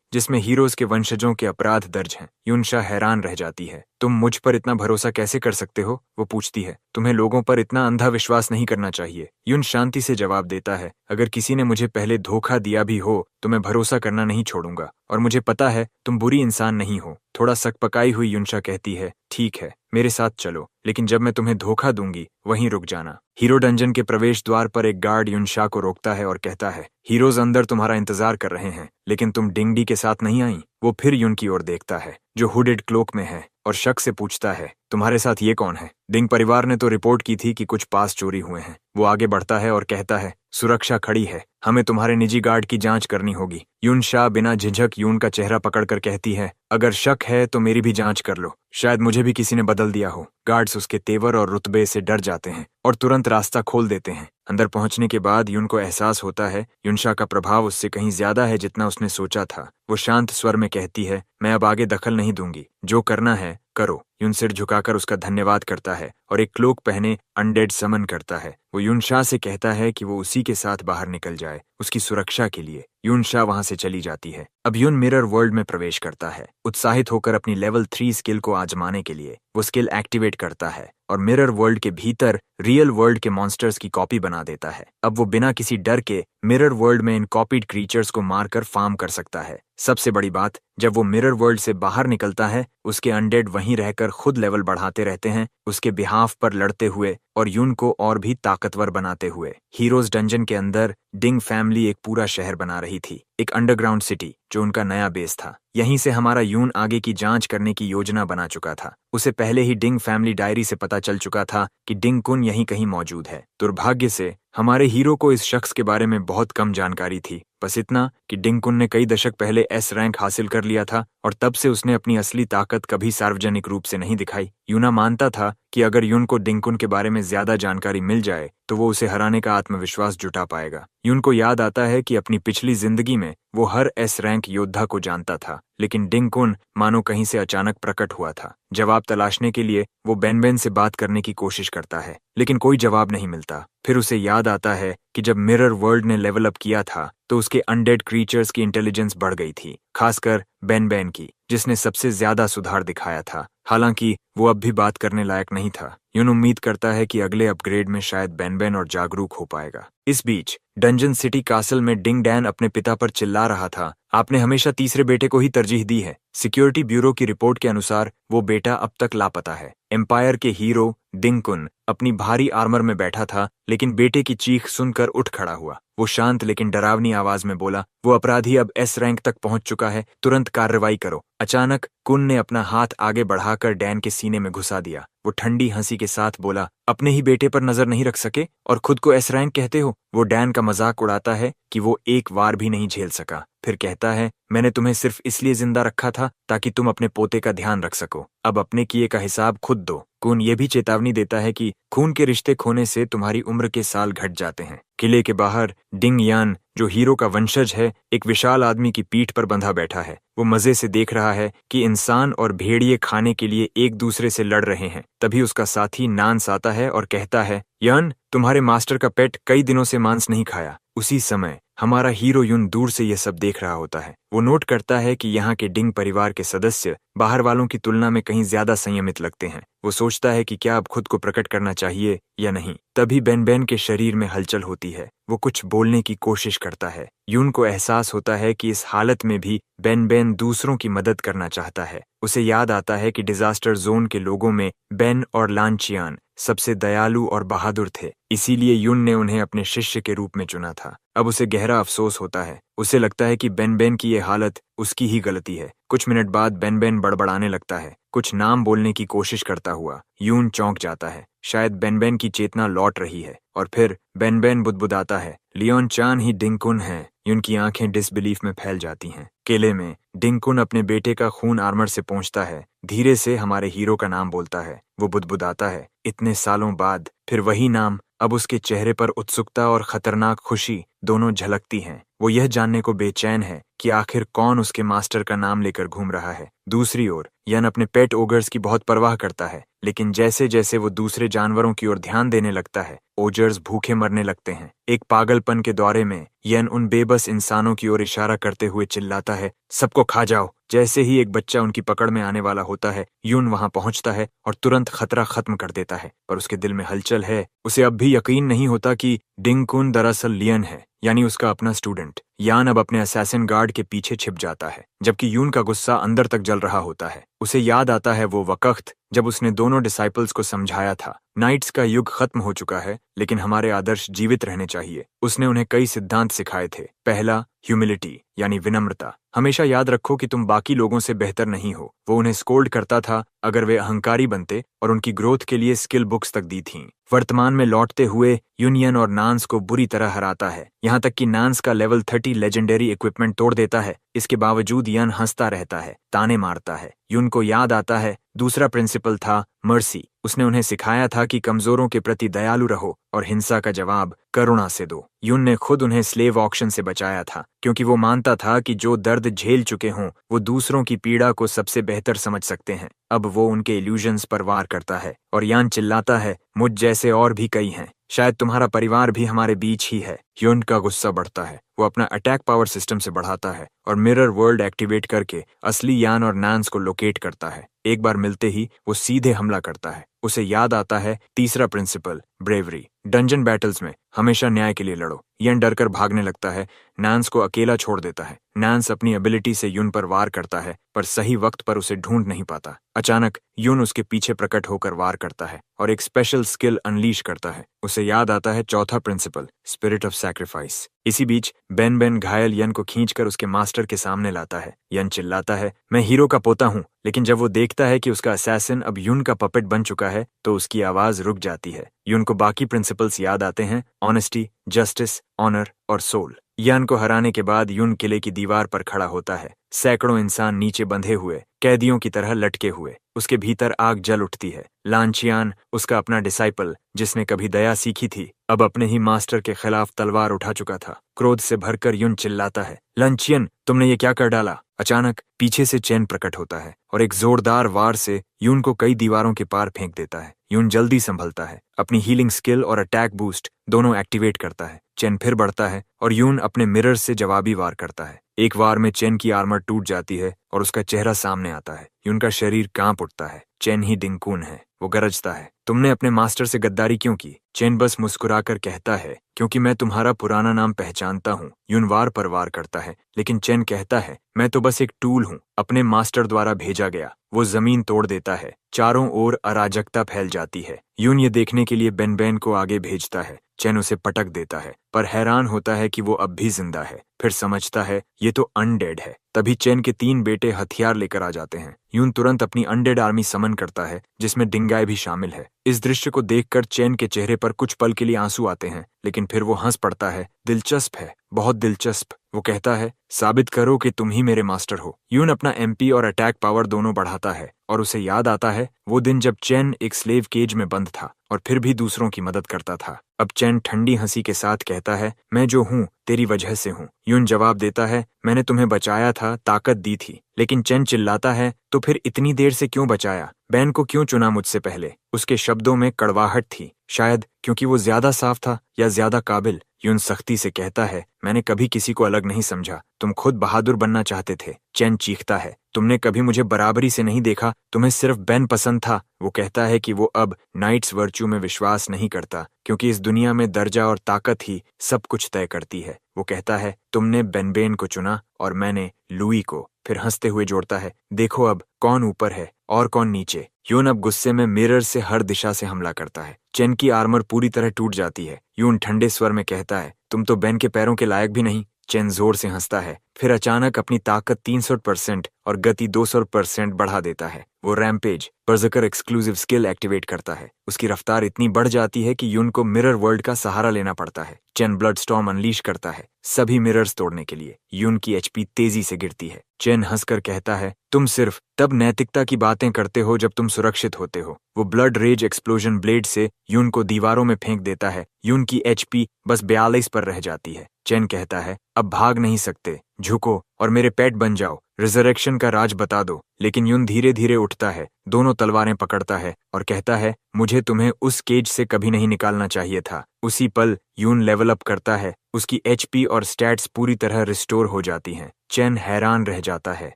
जिसमें हीरोज के वंशजों के अपराध दर्ज हैं। युनशा हैरान रह जाती है, तुम मुझ पर इतना भरोसा कैसे कर सकते हो? वो पूछती है, तुम्हें लोगों पर इतना अंधा विश्वास नहीं करना चाहिए। युन शांति से जवाब देता है, अगर किसी ने मुझे पहले धोखा दिया भी हो तो मैं भरोसा करना नहीं छोड़ूंगा और मुझे पता है तुम बुरी इंसान नहीं हो। थोड़ा सकपकाई हुई युनशा कहती है, ठीक है मेरे साथ चलो, लेकिन जब मैं तुम्हें धोखा दूंगी वहीं रुक जाना। हीरो डंजन के प्रवेश द्वार पर एक गार्ड युनशा को रोकता है और कहता है, हीरोज अंदर तुम्हारा इंतजार कर रहे हैं, लेकिन तुम डिंगडी के साथ नहीं आई। वो फिर युन की ओर देखता है जो हुडेड क्लोक में है और शक से पूछता है, तुम्हारे साथ ये कौन है? डिंग परिवार ने तो रिपोर्ट की थी कि कुछ पास चोरी हुए हैं। वो आगे बढ़ता है और कहता है, सुरक्षा खड़ी है, हमें तुम्हारे निजी गार्ड की जांच करनी होगी। युनशा बिना झिझक यून का चेहरा पकड़कर कहती है, अगर शक है तो मेरी भी जांच कर लो, शायद मुझे भी किसी ने बदल दिया हो। गार्ड्स उसके तेवर और रुतबे से डर जाते हैं और तुरंत रास्ता खोल देते हैं। अंदर पहुंचने के बाद यून को एहसास होता है युनशा का प्रभाव उससे कहीं ज्यादा है जितना उसने सोचा था। वो शांत स्वर में कहती है, मैं अब आगे दखल नहीं दूंगी, जो करना है करो। युन सिर झुकाकर उसका धन्यवाद करता है और एक क्लोक पहने अनडेड समन करता है। वो युनशा से कहता है कि वो उसी के साथ बाहर निकल जाए उसकी सुरक्षा के लिए। युनशा वहां से चली जाती है। अब युन मिरर वर्ल्ड में प्रवेश करता है, उत्साहित होकर अपनी लेवल 3 स्किल को आजमाने के लिए। वो स्किल एक्टिवेट करता है और मिरर वर्ल्ड के भीतर रियल वर्ल्ड के मॉन्स्टर्स की कॉपी बना देता है। अब वो बिना किसी डर के मिरर वर्ल्ड में इन कॉपीड क्रीचर्स को मारकर फार्म कर सकता है। सबसे बड़ी बात, जब वो मिरर वर्ल्ड से बाहर निकलता है उसके अनडेड वहीं रहकर खुद लेवल बढ़ाते रहते हैं, उसके बिहाफ पर लड़ते हुए और यून को और भी ताकतवर बनाते हुए। हीरोज डंजन के अंदर डिंग फैमिली एक पूरा शहर बना रही थी, एक अंडरग्राउंड सिटी जो उनका नया बेस था। यहीं से हमारा यून आगे की जांच करने की योजना बना चुका था। उसे पहले ही डिंग फैमिली डायरी से पता चल चुका था कि डिंग कुन यहीं कहीं मौजूद है। दुर्भाग्य से हमारे हीरो को इस शख्स के बारे में बहुत कम जानकारी थी, बस इतना कि डिंग कुन ने कई दशक पहले एस रैंक हासिल कर लिया था और तब से उसने अपनी असली ताकत कभी सार्वजनिक रूप से नहीं दिखाई। यूना मानता था कि अगर यून को डिंग कुन के बारे में ज्यादा जानकारी मिल जाए तो वो उसे हराने का आत्मविश्वास जुटा पाएगा। यून को याद आता है कि अपनी पिछली जिंदगी में वो हर एस रैंक योद्धा को जानता था, लेकिन डिंग कुन मानो कहीं से अचानक प्रकट हुआ था। जवाब तलाशने के लिए वो बेन से बात करने की कोशिश करता है, लेकिन कोई जवाब नहीं मिलता। फिर उसे याद आता है कि जब मिरर वर्ल्ड ने लेवल अप किया था तो उसके अनडेड क्रीचर्स की इंटेलिजेंस बढ़ गई थी, खासकर बेन की, जिसने सबसे ज्यादा सुधार दिखाया था। हालांकि वो अब भी बात करने लायक नहीं था। यून उम्मीद करता है कि अगले अपग्रेड में शायद बेन और जागरूक हो पाएगा। इस बीच डंजन सिटी कासल में डिंग डैन अपने पिता पर चिल्ला रहा था, आपने हमेशा तीसरे बेटे को ही तरजीह दी है। सिक्योरिटी ब्यूरो की रिपोर्ट के अनुसार वो बेटा अब तक लापता है। एम्पायर के हीरो डिंग कुन अपनी भारी आर्मर में बैठा था, लेकिन बेटे की चीख सुनकर उठ खड़ा हुआ। वो शांत लेकिन डरावनी आवाज में बोला, वो अपराधी अब एस रैंक तक पहुंच चुका है, तुरंत कार्रवाई करो। अचानक कुन ने अपना हाथ आगे बढ़ाकर डैन के सीने में घुसा दिया। वो ठंडी हंसी के साथ बोला, अपने ही बेटे पर नजर नहीं रख सके और खुद को एस रैंक कहते हो। वो डैन का मजाक उड़ाता है कि वो एक वार भी नहीं झेल सका। फिर कहता है, मैंने तुम्हें सिर्फ इसलिए जिंदा रखा था ताकि तुम अपने पोते का ध्यान रख सको। अब अपने किए का हिसाब खुद दो। कून ये भी चेतावनी देता है कि खून के रिश्ते खोने से तुम्हारी उम्र के साल घट जाते हैं। किले के बाहर डिंग यान, जो हीरो का वंशज है, एक विशाल आदमी की पीठ पर बंधा बैठा है। वो मजे से देख रहा है कि इंसान और भेड़िए खाने के लिए एक दूसरे से लड़ रहे हैं। तभी उसका साथी नान्स आता है और कहता है, यान, तुम्हारे मास्टर का पेट कई दिनों से मांस नहीं खाया। उसी समय हमारा हीरो युन दूर से यह सब देख रहा होता है। वो नोट करता है कि यहाँ के डिंग परिवार के सदस्य बाहर वालों की तुलना में कहीं ज्यादा संयमित लगते हैं। वो सोचता है कि क्या अब खुद को प्रकट करना चाहिए या नहीं। तभी बेन बेन के शरीर में हलचल होती है। वो कुछ बोलने की कोशिश करता है। यून को एहसास होता है कि इस हालत में भी बेन बेन दूसरों की मदद करना चाहता है। उसे याद आता है कि डिजास्टर जोन के लोगों में बेन और लांचियान सबसे दयालु और बहादुर थे, इसीलिए युन ने उन्हें अपने शिष्य के रूप में चुना था। अब उसे गहरा अफसोस होता है। उसे लगता है कि बेन बेन की ये हालत उसकी ही गलती है। कुछ मिनट बाद बेन बेन बड़बड़ाने लगता है, कुछ नाम बोलने की कोशिश करता हुआ। यून चौंक जाता है, शायद बेन बेन की चेतना लौट रही है। और फिर बेन बेन बुदबुदाता है, लियोन चान ही डिंगकुन है। यून की आंखें डिसबिलीफ में फैल जाती हैं। किले में डिंगकुन अपने बेटे का खून आर्मर से पोंछता है। धीरे से हमारे हीरो का नाम बोलता है। वो बुदबुदाता है, इतने सालों बाद फिर वही नाम। अब उसके चेहरे पर उत्सुकता और खतरनाक खुशी दोनों झलकती हैं। वो यह जानने को बेचैन है कि आखिर कौन उसके मास्टर का नाम लेकर घूम रहा है। दूसरी ओर यन अपने पेट ओगर्स की बहुत परवाह करता है, लेकिन जैसे जैसे वो दूसरे जानवरों की ओर ध्यान देने लगता है, ओजर्स भूखे मरने लगते हैं। एक पागलपन के दौरे में यन उन बेबस इंसानों की ओर इशारा करते हुए चिल्लाता है, सबको खा जाओ। जैसे ही एक बच्चा उनकी पकड़ में आने वाला होता है, यून वहां पहुंचता है और तुरंत खतरा खत्म कर देता है। पर उसके दिल में हलचल है। उसे अब भी यकीन नहीं होता कि डिंगकुन दरअसल लियन है, यानी उसका अपना स्टूडेंट। यान अब अपने असैसिन गार्ड के पीछे छिप जाता है, जबकि यून का गुस्सा अंदर तक जल रहा होता है। उसे याद आता है वो वक्त जब उसने दोनों डिसाइपल्स को समझाया था, नाइट्स का युग खत्म हो चुका है, लेकिन हमारे आदर्श जीवित रहने चाहिए। उसने उन्हें कई सिद्धांत सिखाए थे। पहला, ह्यूमिलिटी यानी विनम्रता। हमेशा याद रखो कि तुम बाकी लोगों से बेहतर नहीं हो। वो उन्हें स्कोल्ड करता था अगर वे अहंकारी बनते, और उनकी ग्रोथ के लिए स्किल बुक्स तक दी थीं। वर्तमान में लौटते हुए यूनियन और नान्स को बुरी तरह हराता है, यहाँ तक कि नान्स का लेवल 30 लेजेंडरी इक्विपमेंट तोड़ देता है। इसके बावजूद यन हंसता रहता है, ताने मारता है। यून को याद आता है दूसरा प्रिंसिपल था मर्सी। उसने उन्हें सिखाया था कि कमजोरों के प्रति दयालु रहो और हिंसा का जवाब करुणा से दो। यून ने खुद उन्हें स्लेव ऑक्शन से बचाया था, क्योंकि वो मानता था कि जो दर्द झेल चुके हों वो दूसरों की पीड़ा को सबसे बेहतर समझ सकते हैं। अब वो उनके इल्यूजन्स पर वार करता है और यान चिल्लाता है, मुझ जैसे और भी कई हैं, शायद तुम्हारा परिवार भी हमारे बीच ही है। यून का गुस्सा बढ़ता है। वो अपना अटैक पावर सिस्टम से बढ़ाता है और मिरर वर्ल्ड एक्टिवेट करके असली यान और नान्स को लोकेट करता है। एक बार मिलते ही वो सीधे हमला करता है। उसे याद आता है तीसरा प्रिंसिपल, ब्रेवरी। डंजन बैटल्स में हमेशा न्याय के लिए लड़ो। यन डरकर भागने लगता है, नान्स को अकेला छोड़ देता है। नान्स अपनी एबिलिटी से यून पर वार करता है, पर सही वक्त पर उसे ढूंढ नहीं पाता। अचानक यून उसके पीछे प्रकट होकर वार करता है और एक स्पेशल स्किल अनलीश करता है। उसे याद आता है चौथा प्रिंसिपल, स्पिरिट ऑफ सैक्रिफाइस। इसी बीच बेन बेन घायल यन को खींचकर उसके मास्टर के सामने लाता है। यन चिल्लाता है, मैं हीरो का पोता हूँ। लेकिन जब वो देखता है कि उसका असैसिन अब यून का पपेट बन चुका है, तो उसकी आवाज रुक जाती है। यून को बाकी प्रिंसिपल्स याद आते हैं, ऑनेस्टी, जस्टिस, ऑनर और सोल। यान को हराने के बाद यून किले की दीवार पर खड़ा होता है। सैकड़ों इंसान नीचे बंधे हुए कैदियों की तरह लटके हुए। उसके भीतर आग जल उठती है। लांचियान, उसका अपना डिसाइपल जिसने कभी दया सीखी थी, अब अपने ही मास्टर के खिलाफ तलवार उठा चुका था। क्रोध से भरकर यून चिल्लाता है, लांचियन, तुमने ये क्या कर डाला? अचानक पीछे से चैन प्रकट होता है और एक जोरदार वार से यून को कई दीवारों के पार फेंक देता है। यून जल्दी संभलता है, अपनी हीलिंग स्किल और अटैक बूस्ट दोनों एक्टिवेट करता है। चेन फिर बढ़ता है और यून अपने मिरर से जवाबी वार करता है। एक वार में चेन की आर्मर टूट जाती है और उसका चेहरा सामने आता है। यून का शरीर कांप उठता है। चेन ही डिंगकुन है। वो गरजता है, तुमने अपने मास्टर से गद्दारी क्यों की? चेन बस मुस्कुराकर कहता है, क्योंकि मैं तुम्हारा पुराना नाम पहचानता हूँ। यून वार पर वार करता है, लेकिन चेन कहता है, मैं तो बस एक टूल हूँ, अपने मास्टर द्वारा भेजा गया। वो जमीन तोड़ देता है। चारों ओर अराजकता फैल जाती है। यून ये देखने के लिए बेन बेन को आगे भेजता है। चेन उसे पटक देता है, पर हैरान होता है कि वो अब भी जिंदा है। फिर समझता है ये तो अनडेड है। तभी चेन के 3 बेटे हथियार लेकर आ जाते हैं। यून तुरंत अपनी अनडेड आर्मी समन करता है, जिसमें डिंगाई भी शामिल है। इस दृश्य को देखकर चेन के चेहरे पर कुछ पल के लिए आंसू आते हैं, लेकिन फिर वो हंस पड़ता है। दिलचस्प है, बहुत दिलचस्प। वो कहता है, साबित करो कि तुम ही मेरे मास्टर हो। यून अपना एमपी और अटैक पावर दोनों बढ़ाता है और उसे याद आता है वो दिन जब चेन एक स्लेव केज में बंद था और फिर भी दूसरों की मदद करता था। अब चेन ठंडी हंसी के साथ कहता है, मैं जो हूँ तेरी वजह से हूँ। यून जवाब देता है, मैंने तुम्हें बचाया था, ताकत दी थी। लेकिन चेन चिल्लाता है, तो फिर इतनी देर से क्यों बचाया? बैन को क्यों चुना मुझसे पहले? उसके शब्दों में कड़वाहट थी, शायद क्योंकि वो ज्यादा साफ था या ज्यादा काबिल। यून सख्ती से कहता है, मैंने कभी किसी को अलग नहीं समझा, तुम खुद बहादुर बनना चाहते थे। चेन चीखता है, तुमने कभी मुझे बराबरी से नहीं देखा, तुम्हें सिर्फ बैन पसंद था। वो कहता है कि वो अब नाइट्स वर्च्यू में विश्वास नहीं करता, क्योंकि इस दुनिया में दर्जा और ताकत ही सब कुछ तय करती है। वो कहता है, तुमने बेन को चुना और मैंने लुई को। फिर हंसते हुए जोड़ता है, देखो अब कौन ऊपर है और कौन नीचे। यून अब गुस्से में मिरर से हर दिशा से हमला करता है। चेन की आर्मर पूरी तरह टूट जाती है। यून ठंडे स्वर में कहता है, तुम तो बैन के पैरों के लायक भी नहीं। चेन जोर से हंसता है, फिर अचानक अपनी ताकत 300% और गति 200% बढ़ा देता है। वो रैम्पेज बर्जकर एक्सक्लूसिव स्किल एक्टिवेट करता है। उसकी रफ्तार इतनी बढ़ जाती है कि यून को मिरर वर्ल्ड का सहारा लेना पड़ता है। चेन ब्लड स्टॉर्म अनलीश करता है, सभी मिरर्स तोड़ने के लिए। यून की एचपी तेजी से गिरती है। चेन हंसकर कहता है, तुम सिर्फ तब नैतिकता की बातें करते हो जब तुम सुरक्षित होते हो। वो ब्लड रेज एक्सप्लोजन ब्लेड से यून को दीवारों में फेंक देता है। यून की एचपी बस 42 पर रह जाती है। चेन कहता है, अब भाग नहीं सकते, झुको और मेरे पेट बन जाओ, रिजरेक्शन का राज बता दो। लेकिन यून धीरे धीरे उठता है, दोनों तलवारें पकड़ता है और कहता है, मुझे तुम्हें उस केज से कभी नहीं निकालना चाहिए था। उसी पल यून लेवल अप करता है, उसकी एचपी और स्टैट्स पूरी तरह रिस्टोर हो जाती हैं। चेन हैरान रह जाता है।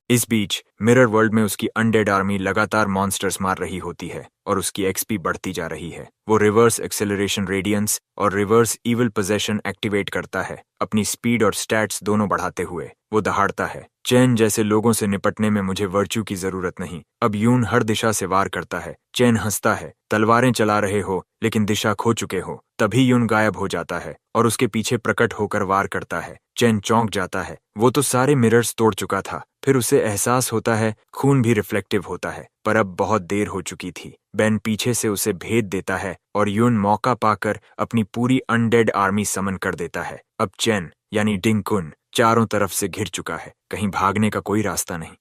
इस बीच मिरर वर्ल्ड में उसकी अनडेड आर्मी लगातार मॉन्स्टर्स मार रही होती है और उसकी एक्सपी बढ़ती जा रही है। वो रिवर्स एक्सेलरेशन रेडियंस और रिवर्स इविल पोजेशन एक्टिवेट करता है, अपनी स्पीड और स्टैट्स दोनों बढ़ाते हुए। वो दहाड़ता है, चेन जैसे लोगों से निपटने में मुझे वर्च्यू की जरूरत नहीं। अब यून हर दिशा से वार करता है। चेन हंसता है, तलवारें चला रहे हो लेकिन दिशा खो चुके हो। तभी यून गायब हो जाता है और उसके पीछे प्रकट होकर वार करता है। चेन चौंक जाता है, वो तो सारे मिरर्स तोड़ चुका था। फिर उसे एहसास होता है खून भी रिफ्लेक्टिव होता है, पर अब बहुत देर हो चुकी थी। बैन पीछे से उसे भेद देता है और यून मौका पाकर अपनी पूरी अनडेड आर्मी समन कर देता है। अब चेन यानी डिंगकुन चारों तरफ से घिर चुका है, कहीं भागने का कोई रास्ता नहीं।